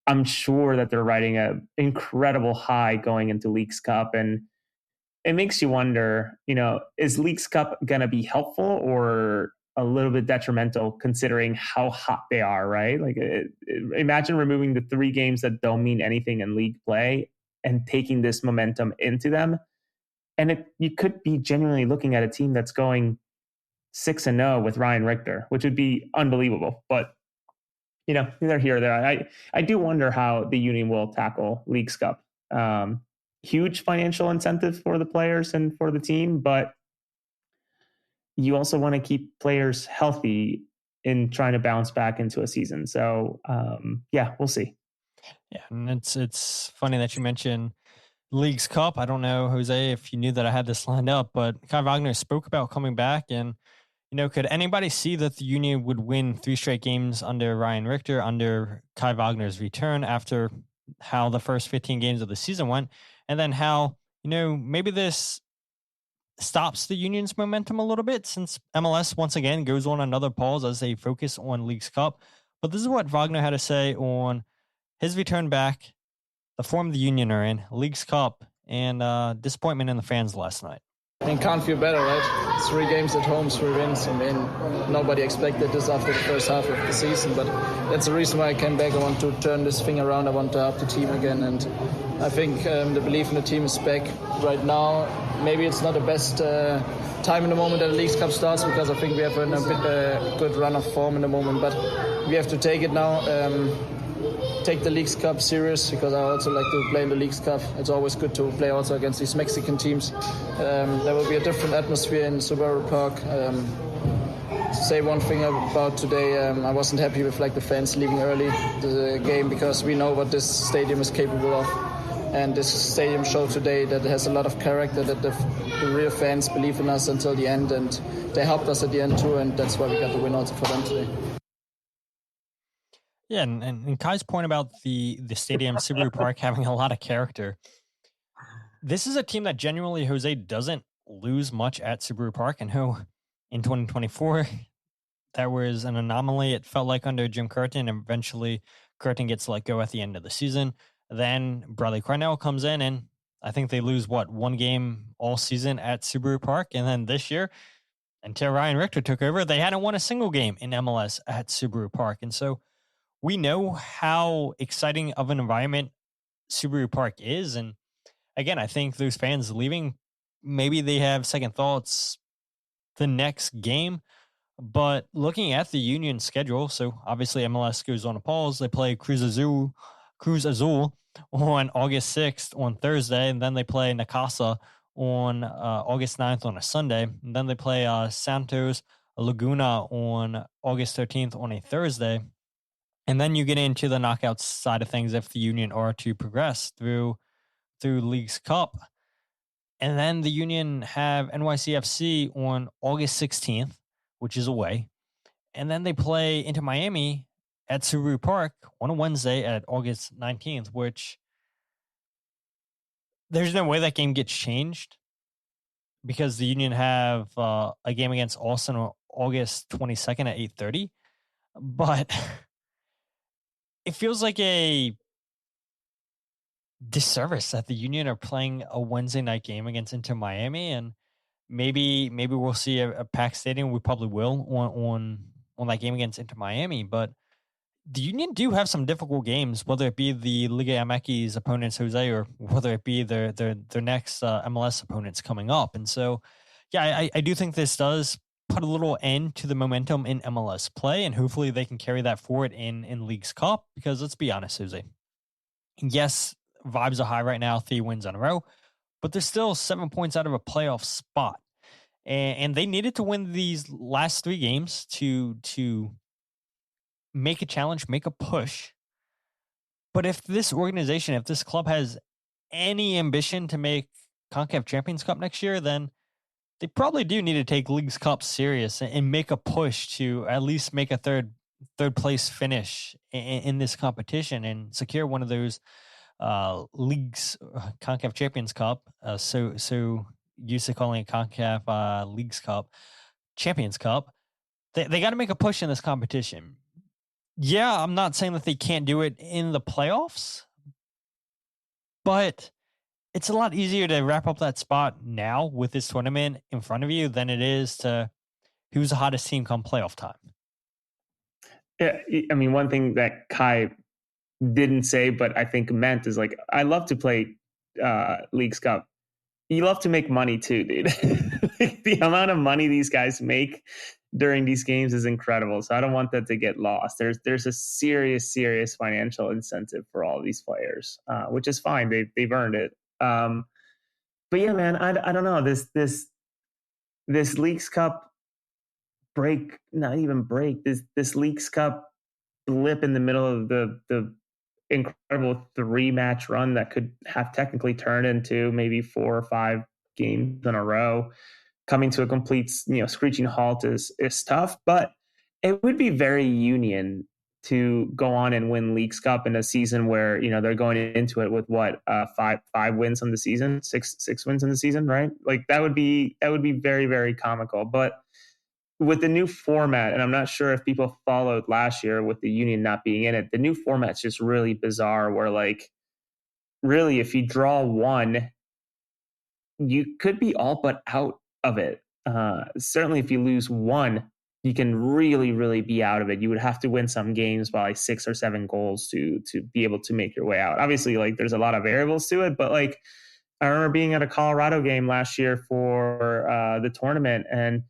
I'm sure that they're riding an incredible high going into Leagues Cup. And it makes you wonder, is Leagues Cup going to be helpful or a little bit detrimental considering how hot they are, right? Like imagine removing the 3 games that don't mean anything in league play and taking this momentum into them. And you could be genuinely looking at a team that's going 6-0 with Ryan Richter, which would be unbelievable. But, neither here or there. I do wonder how the Union will tackle Leagues Cup. Huge financial incentive for the players and for the team, but you also want to keep players healthy in trying to bounce back into a season. So, we'll see. Yeah, and it's funny that you mentioned Leagues Cup. I don't know, Jose, if you knew that I had this lined up, but Kai Wagner spoke about coming back. And, could anybody see that the Union would win 3 straight games under Ryan Richter, under Kai Wagner's return, after how the first 15 games of the season went? And then how, maybe this stops the Union's momentum a little bit, since MLS once again goes on another pause as they focus on Leagues Cup. But this is what Wagner had to say on his return back, the form the Union are in, Leagues Cup, and disappointment in the fans last night. Can't feel better, right? 3 games at home, 3 wins. Nobody expected this after the first half of the season, but that's the reason why I came back. I want to turn this thing around. I want to help the team again, and I think the belief in the team is back right now. Maybe it's not the best time in the moment that the Leagues Cup starts, because I think we have a good run of form in the moment, but we have to take it now. Take the Leagues Cup serious, because I also like to play in the Leagues Cup. It's always good to play also against these Mexican teams. There will be a different atmosphere in Subaru Park. To say one thing about today, I wasn't happy with the fans leaving early the game, because we know what this stadium is capable of. And this stadium showed today that it has a lot of character, that the real fans believe in us until the end, and they helped us at the end too, and that's why we got the win also for them today. Yeah, and Kai's point about the stadium, Subaru Park, having a lot of character. This is a team that genuinely, Jose, doesn't lose much at Subaru Park, and who in 2024, that was an anomaly. It felt like under Jim Curtin, and eventually Curtin gets let go at the end of the season. Then Bradley Cornell comes in, and I think they lose, 1 game all season at Subaru Park. And then this year, until Ryan Richter took over, they hadn't won a single game in MLS at Subaru Park. And so we know how exciting of an environment Subaru Park is. And again, I think those fans leaving, maybe they have second thoughts the next game. But looking at the Union schedule, so obviously MLS goes on a pause. They play Cruz Azul on August 6th on Thursday, and then they play Necaxa on August 9th on a Sunday. And then they play Santos Laguna on August 13th on a Thursday. And then you get into the knockout side of things if the Union are to progress through Leagues Cup. And then the Union have NYCFC on August 16th, which is away. And then they play Inter Miami at Subaru Park on a Wednesday at August 19th, which there's no way that game gets changed, because the Union have a game against Austin on August 22nd at 8:30. But it feels like a disservice that the Union are playing a Wednesday night game against Inter Miami, and maybe we'll see a packed stadium. We probably will on that game against Inter Miami. But the Union do have some difficult games, whether it be the Liga MX opponents, Jose, or whether it be their next MLS opponents coming up. And so, yeah, I do think this does put a little end to the momentum in MLS play, and hopefully they can carry that forward in Leagues Cup, because let's be honest, Jose. Yes, vibes are high right now, 3 wins in a row, but they're still 7 points out of a playoff spot. And they needed to win these last 3 games to make a challenge, make a push. But if this organization, if this club has any ambition to make CONCACAF Champions Cup next year, then they probably do need to take Leagues Cup serious and make a push to at least make a third place finish in this competition and secure one of those leagues, CONCACAF Champions Cup. So used to calling it CONCACAF Leagues Cup, Champions Cup. They got to make a push in this competition. Yeah, I'm not saying that they can't do it in the playoffs, but it's a lot easier to wrap up that spot now with this tournament in front of you than it is to who's the hottest team come playoff time. Yeah, I mean, one thing that Kai didn't say, but I think meant is like, I love to play Leagues Cup. You love to make money too, dude. The amount of money these guys make during these games is incredible. So I don't want that to get lost. There's a serious financial incentive for all these players, which is fine. They've earned it. But yeah, man, I don't know, this Leagues Cup break, not even break, this Leagues Cup blip in the middle of the incredible 3-match run that could have technically turned into maybe 4 or 5 games in a row, coming to a complete, screeching halt is tough. But it would be very Union to go on and win Leagues Cup in a season where they're going into it with five wins on the season, six wins in the season, right? Like that would be very, very comical. But with the new format, and I'm not sure if people followed last year with the Union not being in it, the new format's just really bizarre where, like, really, if you draw one, you could be all but out of it. Certainly if you lose one, you can really, really be out of it. You would have to win some games by like 6 or 7 goals to be able to make your way out. Obviously, like, there's a lot of variables to it, but like, I remember being at a Colorado game last year for the tournament, and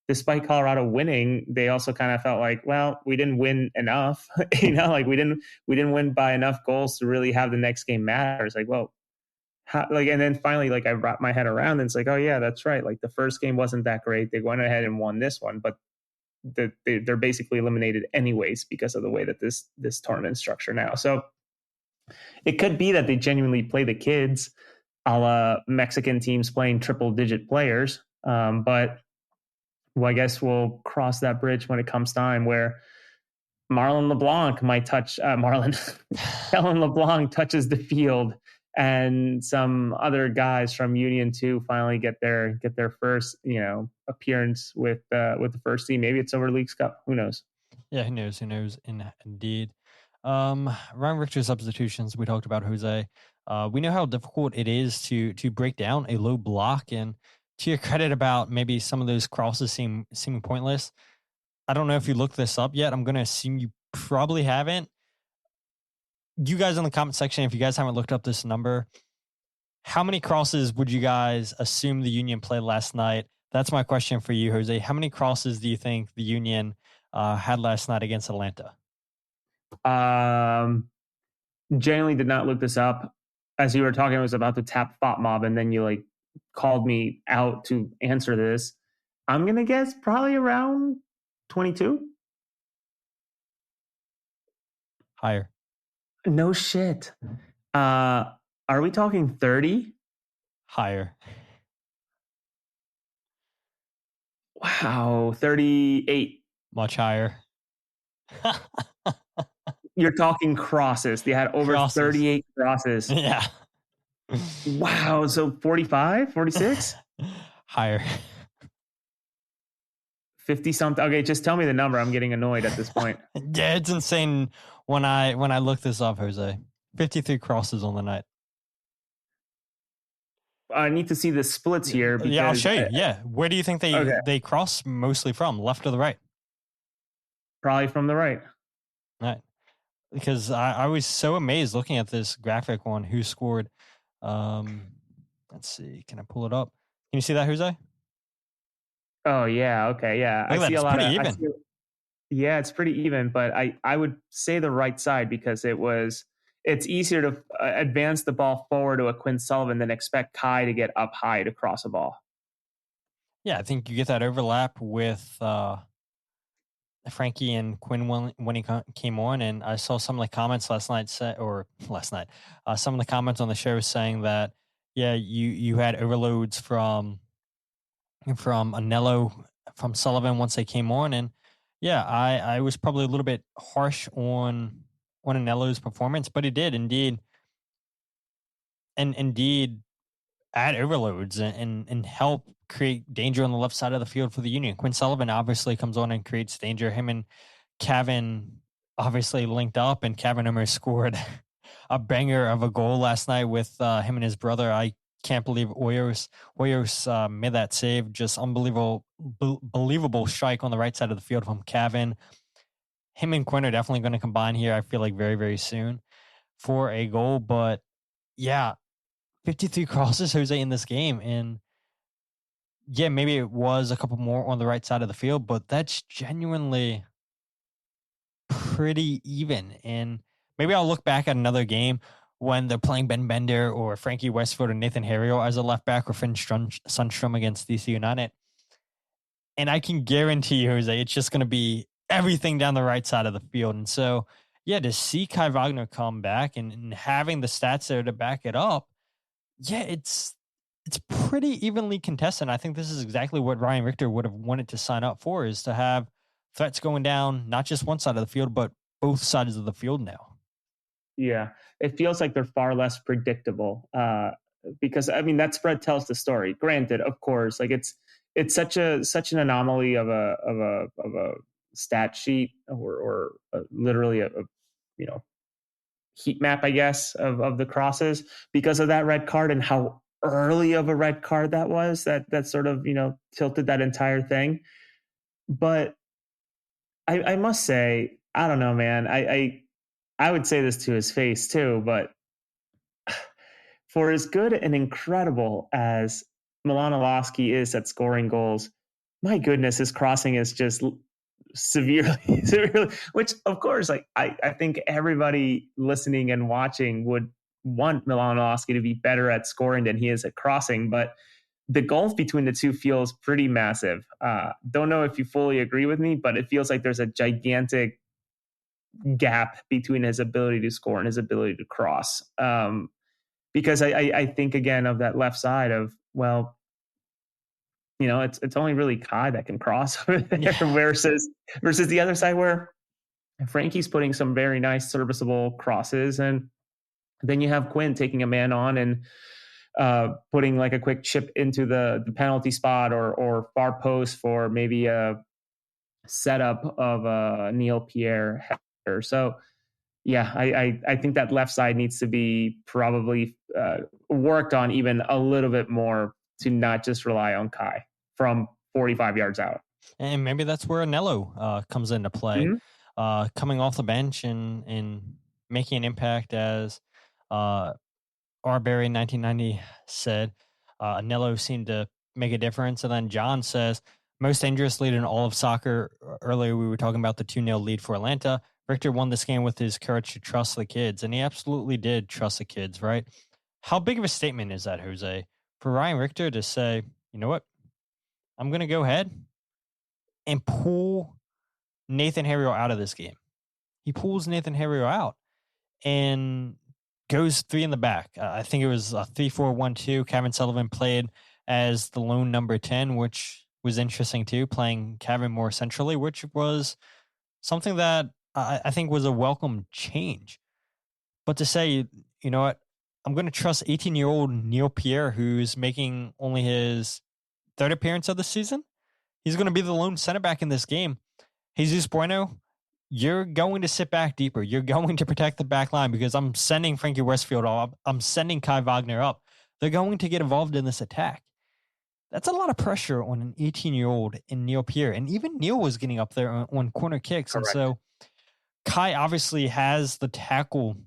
despite Colorado winning, they also kind of felt like, well, we didn't win enough. Like we didn't win by enough goals to really have the next game matter. It's like, well, and then finally, like, I wrapped my head around, and it's like, oh yeah, that's right. Like the first game wasn't that great. They went ahead and won this one, but they're basically eliminated anyways because of the way that this tournament structure now. So it could be that they genuinely play the kids, a la Mexican teams playing triple-digit players, but. Well, I guess we'll cross that bridge when it comes time where Marlon LeBlanc might touch Kellen LeBlanc touches the field, and some other guys from Union 2 finally get their first appearance with the first team. Maybe it's over Leagues Cup. Who knows? Yeah, who knows? Indeed. Ryan Richter substitutions. We talked about Jose. We know how difficult it is to break down a low block, and to your credit about maybe some of those crosses seeming pointless. I don't know if you looked this up yet. I'm going to assume you probably haven't. You guys in the comment section, if you guys haven't looked up this number, how many crosses would you guys assume the Union played last night? That's my question for you, Jose. How many crosses do you think the Union had last night against Atlanta? Genuinely did not look this up. As you were talking, I was about to tap Thought Mob, and then you called me out to answer this. I'm going to guess probably around 22. Higher. No shit. Are we talking 30? Higher. Wow, 38. Much higher. You're talking crosses. They had over 38 crosses. Yeah. Wow, so 45, 46? Higher. 50 something. Okay, just tell me the number. I'm getting annoyed at this point. Yeah, it's insane when I look this up, Jose. 53 crosses on the night. I need to see the splits here. Because, yeah, I'll show you. Yeah. Where do you think they cross mostly from? Left or the right? Probably from the right. Right. Because I was so amazed looking at this graphic on who scored. Let's see. Can I pull it up? Can you see that, Jose? Oh yeah. Okay. Yeah. I see a lot of. Even. Yeah, it's pretty even, but I would say the right side because it's easier to advance the ball forward to a Quinn Sullivan than expect Kai to get up high to cross a ball. Yeah, I think you get that overlap with Frankie and Quinn when he came on, and I saw some of the comments last night. Some of the comments on the show saying that you had overloads from Anello, from Sullivan once they came on, and I was probably a little bit harsh on Anello's performance, but he did indeed add overloads and help create danger on the left side of the field for the Union. Quinn Sullivan obviously comes on and creates danger. Him and Cavan obviously linked up, and Cavan almost scored a banger of a goal last night with him and his brother. I can't believe Hoyos made that save. Just believable strike on the right side of the field from Cavan. Him and Quinn are definitely going to combine here, I feel like, very, very soon for a goal. But yeah, 53 crosses, Jose, in this game. And yeah, maybe it was a couple more on the right side of the field, but that's genuinely pretty even. And maybe I'll look back at another game when they're playing Ben Bender or Frankie Westfield or Nathan Harriel as a left back or Finn Sundstrom against DC United. And I can guarantee you, Jose, it's just going to be everything down the right side of the field. And so, yeah, to see Kai Wagner come back and having the stats there to back it up, yeah, it's pretty evenly contested. I think this is exactly what Ryan Richter would have wanted to sign up for, is to have threats going down, not just one side of the field, but both sides of the field now. Yeah, it feels like they're far less predictable because, I mean, that spread tells the story. Granted, of course, like it's such an anomaly of a stat sheet or literally a heat map, I guess, of the crosses because of that red card and how early of a red card that was. That sort of tilted that entire thing. But I must say, I don't know, man. I would say this to his face too, but for as good and incredible as Milan Iloski is at scoring goals, my goodness, his crossing is just severely, which of course, like I think everybody listening and watching would want Milan Iloski to be better at scoring than he is at crossing, but the gulf between the two feels pretty massive. Don't know if you fully agree with me, but it feels like there's a gigantic gap between his ability to score and his ability to cross. Because I think again of that left side of, well, it's only really Kai that can cross over there versus the other side where Frankie's putting some very nice serviceable crosses, and then you have Quinn taking a man on and putting like a quick chip into the penalty spot or far post for maybe a setup of Neil Pierre header. So yeah, I think that left side needs to be probably worked on even a little bit more to not just rely on Kai from 45 yards out. And maybe that's where Anello comes into play, coming off the bench and making an impact. As R. Barry in 1990 said, Anello seemed to make a difference. And then John says, most dangerous lead in all of soccer. Earlier, we were talking about the 2-0 lead for Atlanta. Richter won this game with his courage to trust the kids, and he absolutely did trust the kids, right? How big of a statement is that, Jose, for Ryan Richter to say, you know what, I'm going to go ahead and pull Nathan Harriel out of this game. He pulls Nathan Harriel out and goes 3 in the back. I think it was a 3-4-1-2. Kevin Sullivan played as the lone number 10, which was interesting too, playing Kevin more centrally, which was something that I think was a welcome change. But to say, you know what, I'm going to trust 18-year-old Neil Pierre, who's making only his 3rd appearance of the season. He's going to be the lone center back in this game. Jesus Bueno, you're going to sit back deeper. You're going to protect the back line because I'm sending Frankie Westfield up. I'm sending Kai Wagner up. They're going to get involved in this attack. That's a lot of pressure on an 18-year-old in Neil Pierre. And even Neil was getting up there on corner kicks. Correct. And so Kai obviously has the tackle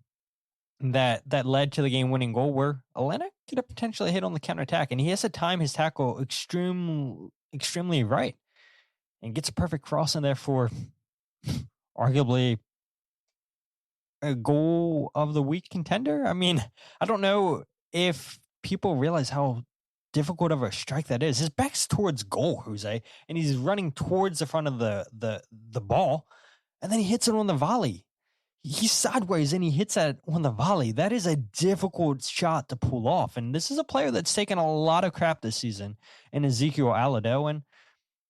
that led to the game-winning goal where Atlanta could have potentially hit on the counterattack. And he has to time his tackle extremely right and gets a perfect cross in there for arguably a goal of the week contender. I mean, I don't know if people realize how difficult of a strike that is. His back's towards goal, Jose, and he's running towards the front of the ball, and then he hits it on the volley. He's sideways and he hits that on the volley. That is a difficult shot to pull off. And this is a player that's taken a lot of crap this season in Ezekiel Alladoh. And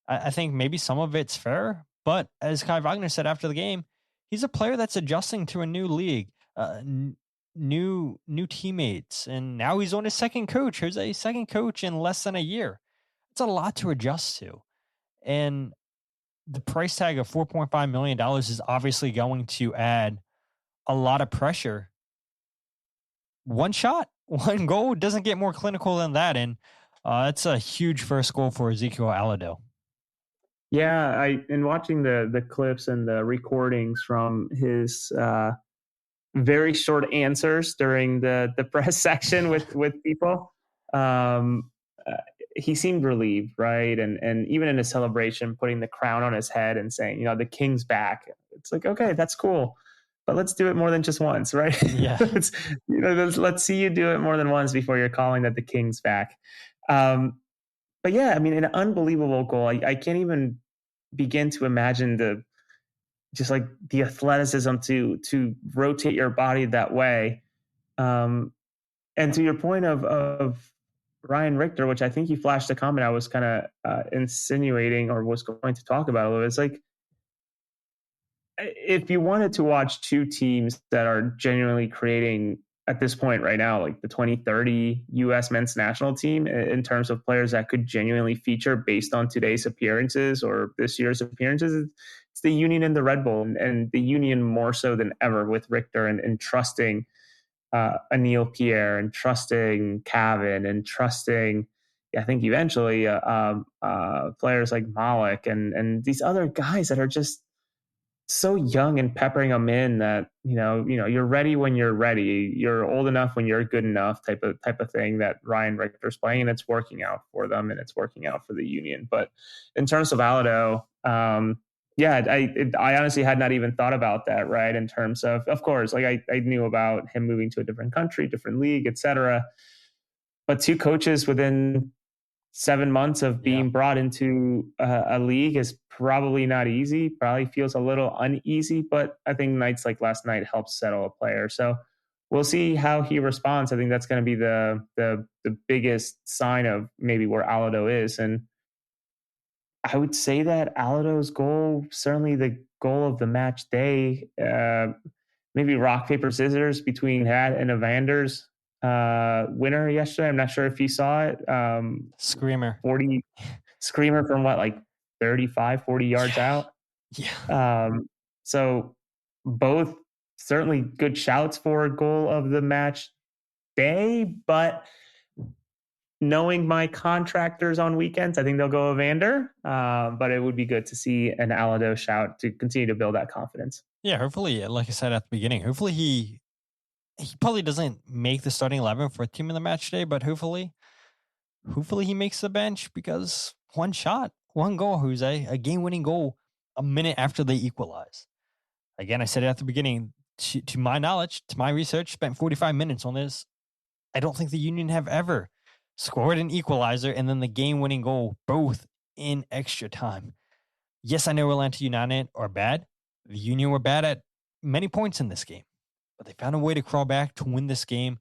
I think maybe some of it's fair, but as Kai Wagner said after the game, he's a player that's adjusting to a new league, new teammates. And now he's on his second coach. Jose, second coach in less than a year. It's a lot to adjust to. And the price tag of $4.5 million is obviously going to add a lot of pressure one shot, one goal. Doesn't get more clinical than that. And it's a huge first goal for Ezekiel Alladoh. Yeah, in watching the clips and the recordings from his very short answers during the press section with people, he seemed relieved, right? And even in his celebration, putting the crown on his head and saying, the king's back. It's like, okay, that's cool, but let's do it more than just once, right? Yeah. let's see you do it more than once before you're calling that the king's back. But yeah, I mean, an unbelievable goal. I can't even begin to imagine the athleticism to rotate your body that way. And to your point of Ryan Richter, which I think you flashed a comment I was kind of insinuating or was going to talk about a little bit. It's like, if you wanted to watch two teams that are genuinely creating at this point right now, like the 2030 U.S. men's national team, in terms of players that could genuinely feature based on today's appearances or this year's appearances, it's the Union and the Red Bull, and the Union more so than ever with Richter and trusting Anil Pierre and trusting Cavan and trusting, I think eventually players like Malik and these other guys that are just so young and peppering them in that, you're ready when you're ready. You're old enough when you're good enough type of thing that Ryan Richter's playing, and it's working out for them and it's working out for the Union. But in terms of Alladoh, I honestly had not even thought about that, right? In terms of course, like I knew about him moving to a different country, different league, etc. But two coaches within 7 months of being brought into a league is probably not easy. Probably feels a little uneasy, but I think nights like last night helps settle a player. So we'll see how he responds. I think that's going to be the biggest sign of maybe where Alladoh is. And I would say that Alladoh's goal, certainly the goal of the match day, maybe rock, paper, scissors between that and Evander's winner yesterday. I'm not sure if you saw it. Screamer. 40 screamer from what, like 35, 40 yards out. Yeah. So both certainly good shouts for a goal of the match day, but knowing my contractors on weekends, I think they'll go Evander. But it would be good to see an Alladoh shout to continue to build that confidence. Yeah, hopefully, like I said at the beginning, hopefully he probably doesn't make the starting 11 for a team in the match day, but hopefully he makes the bench, because one shot, one goal, Jose, a game-winning goal a minute after they equalize. Again, I said it at the beginning, to my knowledge, to my research, spent 45 minutes on this. I don't think the Union have ever scored an equalizer and then the game-winning goal, both in extra time. Yes, I know Atlanta United are bad. The Union were bad at many points in this game, but they found a way to crawl back to win this game.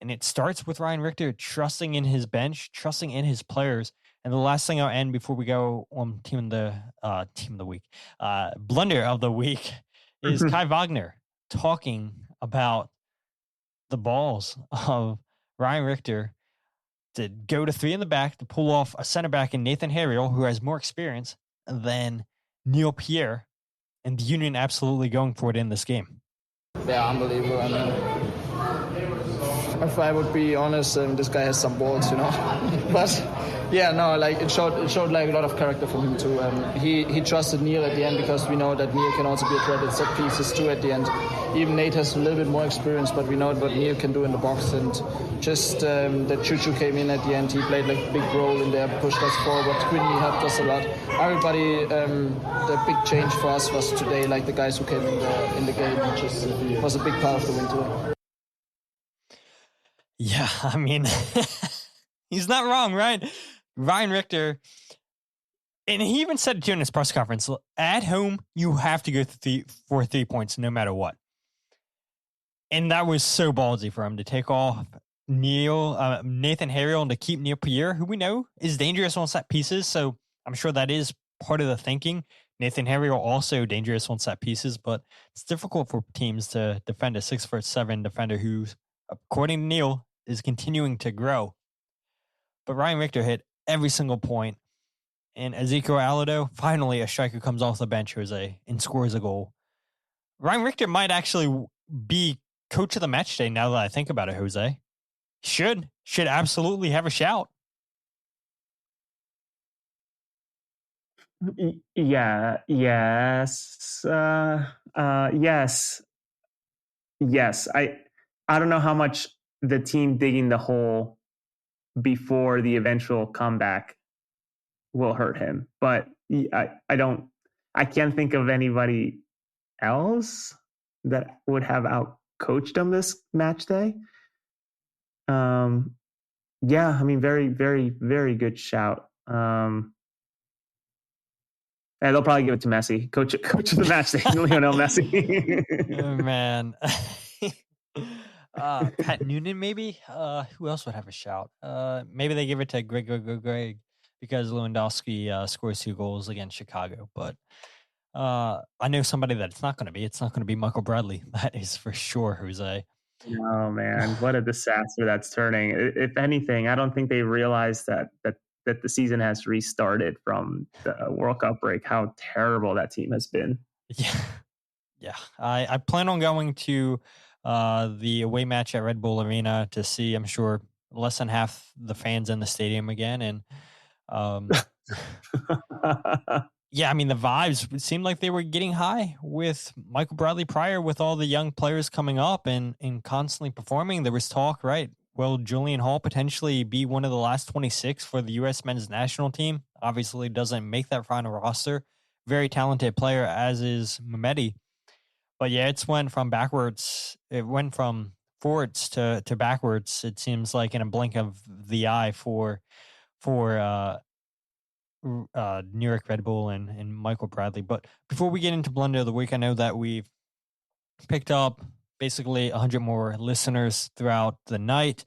And it starts with Ryan Richter trusting in his bench, trusting in his players. And the last thing I'll end before we go on team of the week, blunder of the week, is Kai Wagner talking about the balls of Ryan Richter to go to three in the back, to pull off a center back in Nathan Harriel, who has more experience than Neil Pierre, and the Union absolutely going for it in this game. Yeah, unbelievable. I mean, if I would be honest, this guy has some balls, But yeah, no, like it showed like a lot of character from him too. He trusted Neil at the end, because we know that Neil can also be a threat at set pieces too at the end. Even Nate has a little bit more experience, but we know what Neil can do in the box. And just that Chuchu came in at the end, he played like a big role in there, pushed us forward. Quinley helped us a lot. Everybody, the big change for us was today, like the guys who came in the game, which was a big part of the win today. Yeah, I mean, he's not wrong, right? Ryan Richter, and he even said it too in his press conference, at home, you have to go for 3 points no matter what. And that was so ballsy for him to take off Nathan Harriel and to keep Neil Pierre, who we know is dangerous on set pieces. So I'm sure that is part of the thinking. Nathan Harriel also dangerous on set pieces, but it's difficult for teams to defend a 6'7" defender who's, according to Neil, is continuing to grow. But Ryan Richter hit every single point. And Ezekiel Alladoh, finally a striker comes off the bench, Jose, and scores a goal. Ryan Richter might actually be coach of the match day, now that I think about it, Jose. Should absolutely have a shout. Yeah, yes. Yes. I don't know how much the team digging the hole before the eventual comeback will hurt him, but I can't think of anybody else that would have out coached him this match day. Yeah, I mean, very, very, very good shout. And they'll probably give it to Messi, coach of the match day, Lionel Messi. Oh, man. Pat Noonan, maybe. Who else would have a shout? Maybe they give it to Greg because Lewandowski scores 2 goals against Chicago. But I know somebody that it's not going to be. It's not going to be Michael Bradley. That is for sure, Jose. Oh man, what a disaster that's turning. If anything, I don't think they realize that the season has restarted from the World Cup break. How terrible that team has been. Yeah. I plan on going to the away match at Red Bull Arena to see, I'm sure, less than half the fans in the stadium again. And yeah, I mean, the vibes seemed like they were getting high with Michael Bradley prior, with all the young players coming up and constantly performing. There was talk, right? Will Julian Hall potentially be one of the last 26 for the U.S. men's national team? Obviously doesn't make that final roster. Very talented player, as is Mehmeti. But yeah, it went from forwards to backwards. It seems like in a blink of the eye for New York Red Bull and Michael Bradley. But before we get into Blunder of the Week, I know that we've picked up basically 100 more listeners throughout the night.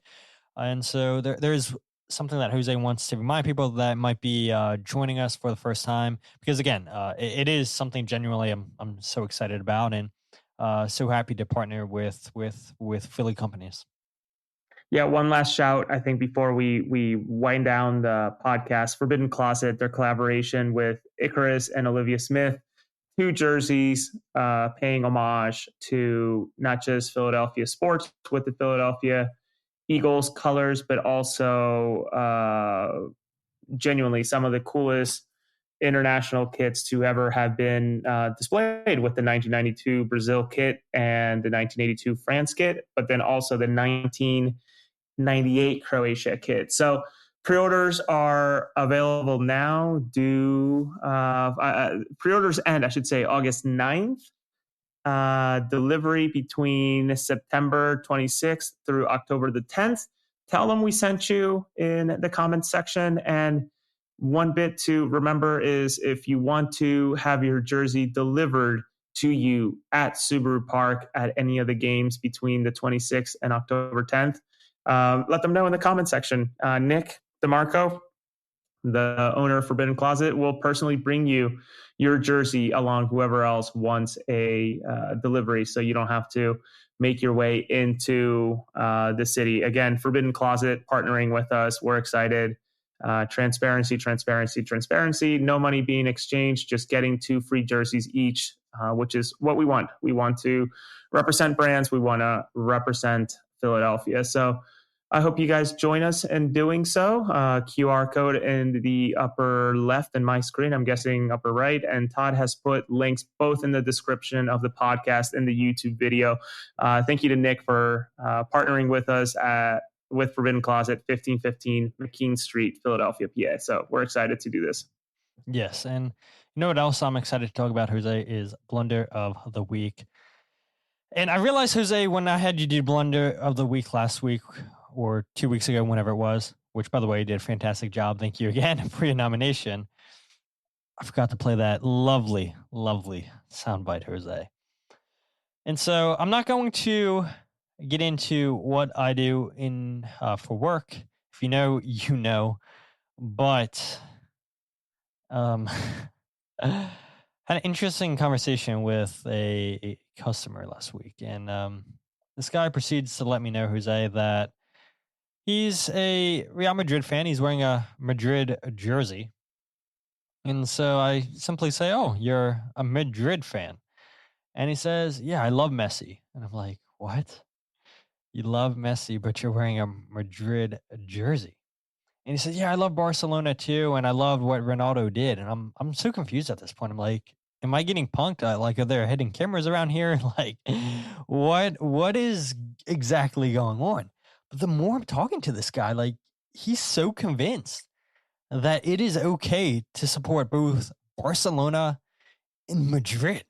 And so there's something that Jose wants to remind people that might be joining us for the first time. Because again, it is something genuinely I'm so excited about and so happy to partner with Philly companies. Yeah, one last shout, I think, before we wind down the podcast. Forbidden Closet, their collaboration with Icarus and Olivia Smith, 2 jerseys paying homage to not just Philadelphia sports with the Philadelphia Eagles colors, but also genuinely some of the coolest international kits to ever have been displayed, with the 1992 Brazil kit and the 1982 France kit, but then also the 1998 Croatia kit. So pre-orders are available now. Pre-orders end, I should say, August 9th. Delivery between September 26th through October the 10th. Tell them we sent you in the comments section. And one bit to remember is, if you want to have your jersey delivered to you at Subaru Park at any of the games between the 26th and October 10th, let them know in the comment section. Nick DeMarco, the owner of Forbidden Closet, will personally bring you your jersey along whoever else wants a delivery, so you don't have to make your way into the city. Again, Forbidden Closet partnering with us. We're excited. Transparency. No money being exchanged, just getting 2 free jerseys each, which is what we want. We want to represent brands. We want to represent Philadelphia. So I hope you guys join us in doing so. QR code in the upper left in my screen, I'm guessing upper right. And Todd has put links both in the description of the podcast and the YouTube video. Thank you to Nick for partnering with us with Forbidden Closet, 1515 McKean Street, Philadelphia, PA. So we're excited to do this. Yes. And you know what else I'm excited to talk about, Jose, is Blunder of the Week. And I realized, Jose, when I had you do Blunder of the Week last week, or 2 weeks ago, whenever it was, which, by the way, you did a fantastic job. Thank you again for your nomination. I forgot to play that lovely, lovely soundbite, Jose. And so I'm not going to get into what I do in for work. If you know, you know. But had an interesting conversation with a customer last week. And this guy proceeds to let me know, Jose, that he's a Real Madrid fan. He's wearing a Madrid jersey. And so I simply say, "Oh, you're a Madrid fan." And he says, "Yeah, I love Messi." And I'm like, "What?" You love Messi, but you're wearing a Madrid jersey. And he said, yeah, I love Barcelona too, and I loved what Ronaldo did. And I'm so confused at this point. I'm like, am I getting punked? Like, are there hidden cameras around here? Like, what is exactly going on? But the more I'm talking to this guy, like, he's so convinced that it is okay to support both Barcelona and Madrid.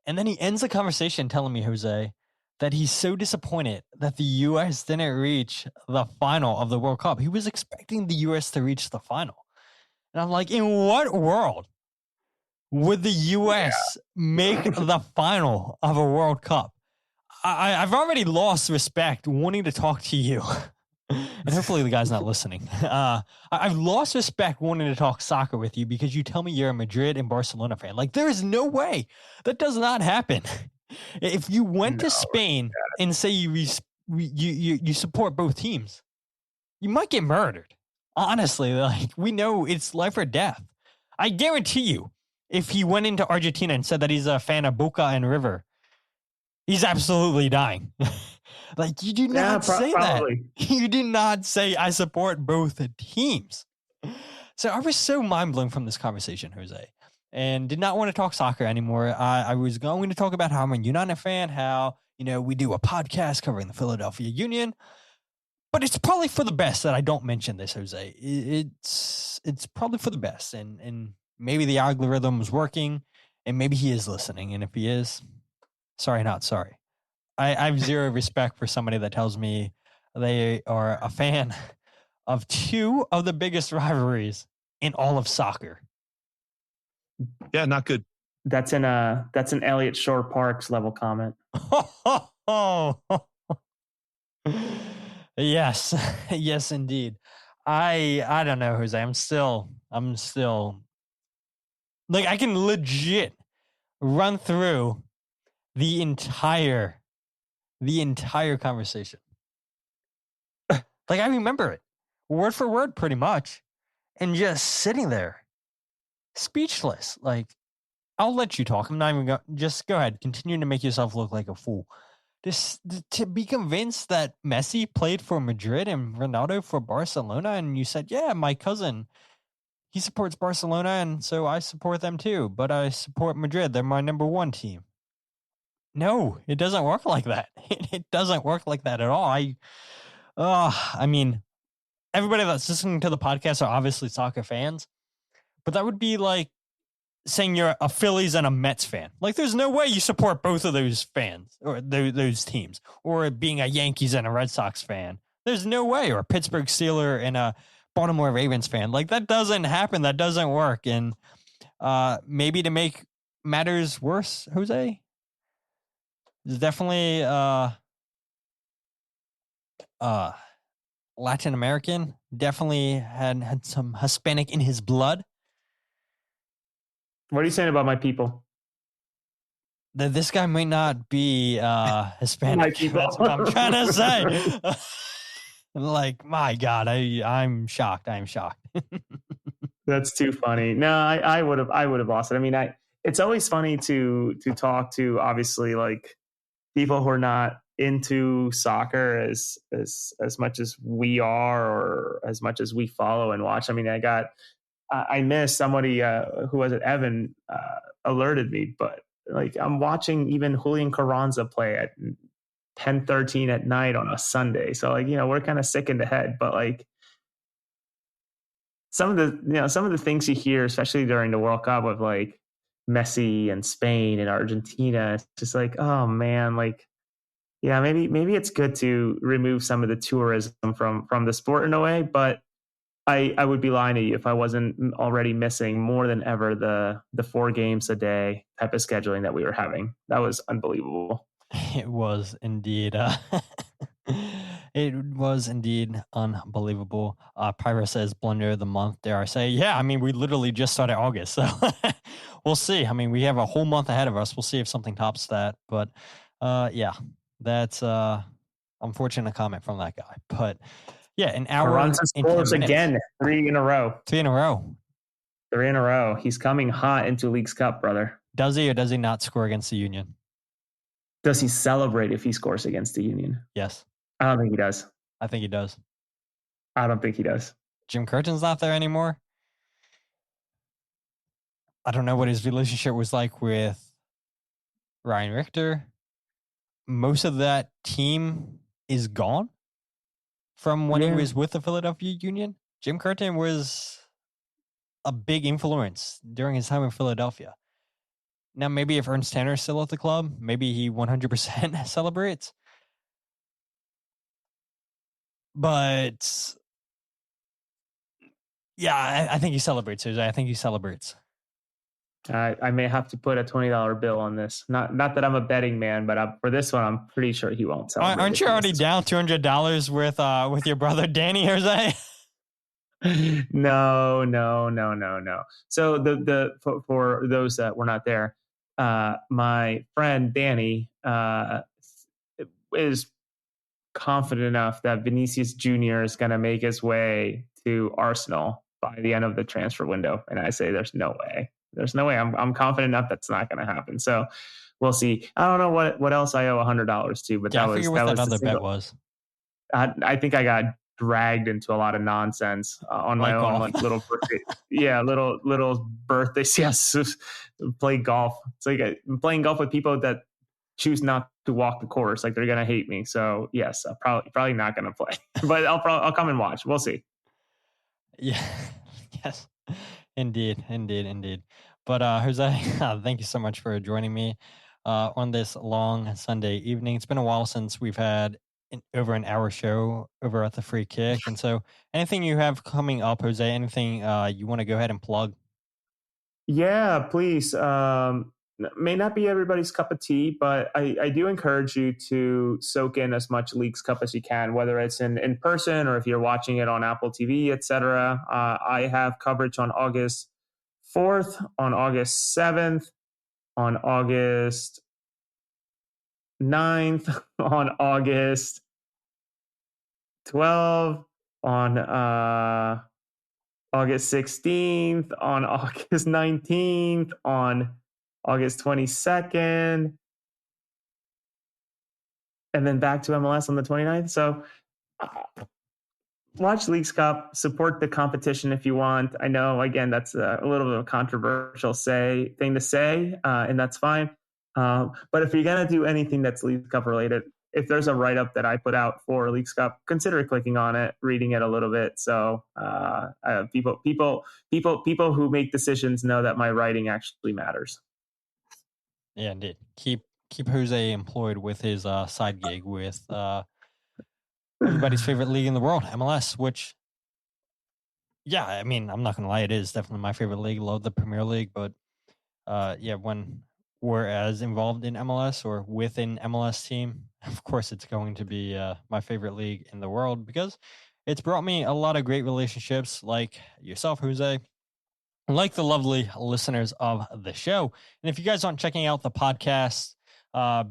And then he ends the conversation telling me, Jose, that he's so disappointed that the U.S. didn't reach the final of the World Cup. He was expecting the U.S. to reach the final. And I'm like, in what world would the U.S. make the final of a World Cup? I've already lost respect wanting to talk to you. And hopefully the guy's not listening. I've lost respect wanting to talk soccer with you because you tell me you're a Madrid and Barcelona fan. Like, there is no way. That does not happen. If you went to Spain and say you support both teams, you might get murdered. Honestly, like, we know it's life or death. I guarantee you, if he went into Argentina and said that he's a fan of Boca and River, he's absolutely dying. Like, you do not say probably. That. You did not say I support both teams. So I was so mind blown from this conversation, Jose, and did not want to talk soccer anymore. I was going to talk about how I'm a United fan, how, we do a podcast covering the Philadelphia Union, but it's probably for the best that I don't mention this, Jose. It's probably for the best, and maybe the algorithm was working, and maybe he is listening, and if he is, sorry, not sorry. I have zero respect for somebody that tells me they are a fan of two of the biggest rivalries in all of soccer. Yeah, not good. That's an Elliott Shore Parks level comment. Yes, yes, indeed. I don't know, Jose. I'm still like, I can legit run through the entire conversation. Like, I remember it word for word pretty much, and just sitting there speechless. Like, I'll let you talk. I'm not even going, just go ahead, continue to make yourself look like a fool. Just to be convinced that Messi played for Madrid and Ronaldo for Barcelona, and you said, yeah, my cousin, he supports Barcelona, and so I support them too, but I support Madrid. They're my number one team. No, it doesn't work like that. It doesn't work like that at all. I mean, everybody that's listening to the podcast are obviously soccer fans, but that would be like saying you're a Phillies and a Mets fan. Like, there's no way you support both of those fans or those teams, or being a Yankees and a Red Sox fan. There's no way, or a Pittsburgh Steeler and a Baltimore Ravens fan. Like, that doesn't happen. That doesn't work. And maybe to make matters worse, Jose, there's definitely Latin American, definitely had some Hispanic in his blood. What are you saying about my people? That this guy might not be Hispanic. My people. That's what I'm trying to say. Like, my God, I'm shocked. I'm shocked. That's too funny. No, I would have lost it. I mean, it's always funny to talk to, obviously, like, people who are not into soccer as much as we are, or as much as we follow and watch. I mean, I missed somebody who was at Evan alerted me, but like, I'm watching even Julian Carranza play at 10:13 at night on a Sunday. So, like, we're kind of sick in the head, but like, some of the things you hear, especially during the World Cup, of like Messi and Spain and Argentina, it's just like, oh man, like, yeah, maybe it's good to remove some of the tourism from the sport in a way, but I would be lying to you if I wasn't already missing more than ever the 4 games a day type of scheduling that we were having. That was unbelievable. It was indeed. It was indeed unbelievable. Pyro says Blunder of the month, dare I say. Yeah, I mean, we literally just started August, so we'll see. I mean, we have a whole month ahead of us. We'll see if something tops that. But yeah, that's unfortunate comment from that guy. But yeah, an hour. Carranza scores again, 3 in a row. 3 in a row. 3 in a row. He's coming hot into League's Cup, brother. Does he or does he not score against the Union? Does he celebrate if he scores against the Union? Yes. I don't think he does. I think he does. I don't think he does. Jim Curtin's not there anymore. I don't know what his relationship was like with Ryan Richter. Most of that team is gone from when he was with the Philadelphia Union. Jim Curtin was a big influence during his time in Philadelphia. Now, maybe if Ernst Tanner's still at the club, maybe he 100% celebrates. But yeah, I think he celebrates, Jose. I think he celebrates. I may have to put a $20 bill on this. Not that I'm a betting man, but for this one, I'm pretty sure he won't celebrate. Aren't you already down $200 with your brother Danny, Jose? No. So for those that were not there, my friend Danny is confident enough that Vinicius Jr. is going to make his way to Arsenal by the end of the transfer window, and I say there's no way. There's no way. I'm confident enough that's not going to happen. So we'll see. I don't know what else I owe $100 to, but I figure what that other bet was. I think I got dragged into a lot of nonsense on my own, like little birthday. Yeah, little birthdays. Yes, play golf. It's like I'm playing golf with people that choose not to walk the course. Like they're gonna hate me. So yes, I'm probably not gonna play, but I'll come and watch. We'll see. Yeah. Yes. Indeed. But Jose, thank you so much for joining me on this long Sunday evening. It's been a while since we've had over an hour show over at the Free Kick. And so anything you have coming up, Jose, anything you want to go ahead and plug? Yeah, please. May not be everybody's cup of tea, but I do encourage you to soak in as much Leagues Cup as you can, whether it's in person or if you're watching it on Apple TV, etc. I have coverage on August 4th, on August 7th, on August 9th, on August 12th, on August 16th, on August 19th, on August 22nd, and then back to MLS on the 29th. So watch Leagues Cup, support the competition if you want. I know, again, that's a little bit of a controversial thing to say, and that's fine. But if you're going to do anything that's Leagues Cup related, if there's a write-up that I put out for Leagues Cup, consider clicking on it, reading it a little bit. So people who make decisions know that my writing actually matters. Yeah, indeed. Keep Jose employed with his side gig with everybody's favorite league in the world, MLS, which, yeah, I mean, I'm not going to lie, it is definitely my favorite league. Love the Premier League, but yeah, when we're as involved in MLS or with an MLS team, of course, it's going to be my favorite league in the world because it's brought me a lot of great relationships like yourself, Jose, like the lovely listeners of the show. And if you guys aren't checking out the podcast,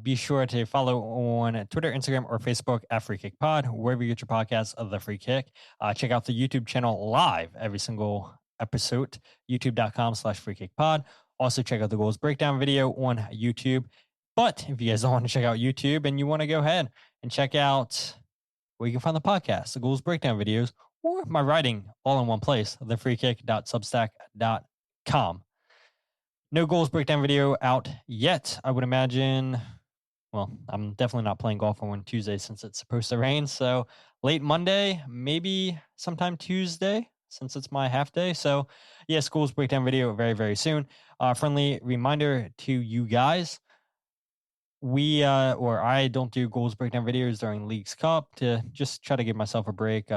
be sure to follow on Twitter, Instagram, or Facebook at Free Kick Pod, wherever you get your podcasts of the Free Kick. Check out the YouTube channel live every single episode, youtube.com/Free Kick Pod. Also check out the goals breakdown video on YouTube. But if you guys don't want to check out YouTube and you want to go ahead and check out where you can find the podcast, the goals breakdown videos, or my writing all in one place, thefreekick.substack.com. No goals breakdown video out yet, I would imagine. Well, I'm definitely not playing golf on Tuesday since it's supposed to rain. So late Monday, maybe sometime Tuesday, since it's my half day. So yes, goals breakdown video very, very soon. Friendly reminder to you guys. I don't do goals breakdown videos during Leagues Cup to just try to give myself a break.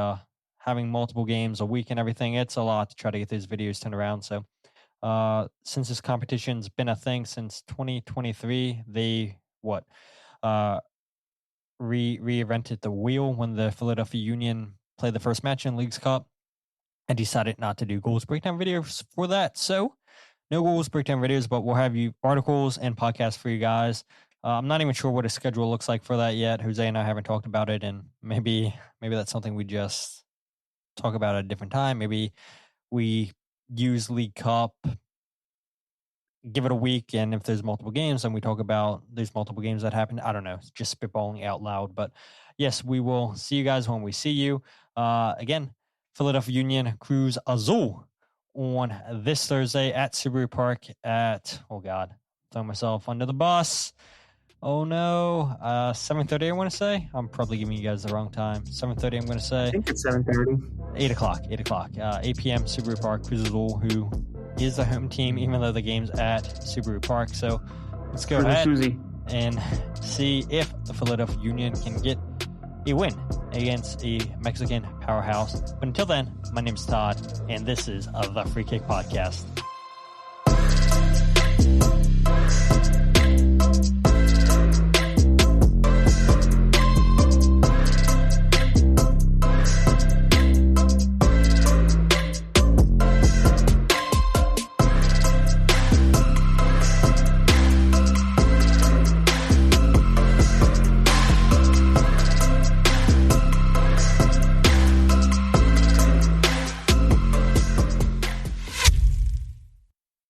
Having multiple games a week and everything, it's a lot to try to get these videos turned around. So since this competition's been a thing since 2023, they reinvented the wheel when the Philadelphia Union played the first match in Leagues Cup. I decided not to do goals breakdown videos for that. So no goals breakdown videos, but we'll have you articles and podcasts for you guys. I'm not even sure what a schedule looks like for that yet. Jose and I haven't talked about it, and maybe that's something we just talk about at a different time. Maybe we use League Cup give it a week, and if there's multiple games, then we talk about these multiple games that happened. I don't know, it's just spitballing out loud. But yes, we will see you guys when we see you. Again, Philadelphia Union Cruz Azul on this Thursday at Subaru Park at, oh God, throw myself under the bus. Oh no, 7:30 I want to say. I'm probably giving you guys the wrong time. 7:30 I'm going to say. I think it's 7:30. 8 o'clock. 8 p.m. Subaru Park, Cruz Azul, who is the home team, even though the game's at Subaru Park. So let's go ahead and see if the Philadelphia Union can get a win against a Mexican powerhouse. But until then, my name is Todd, and this is the Free Kick Podcast.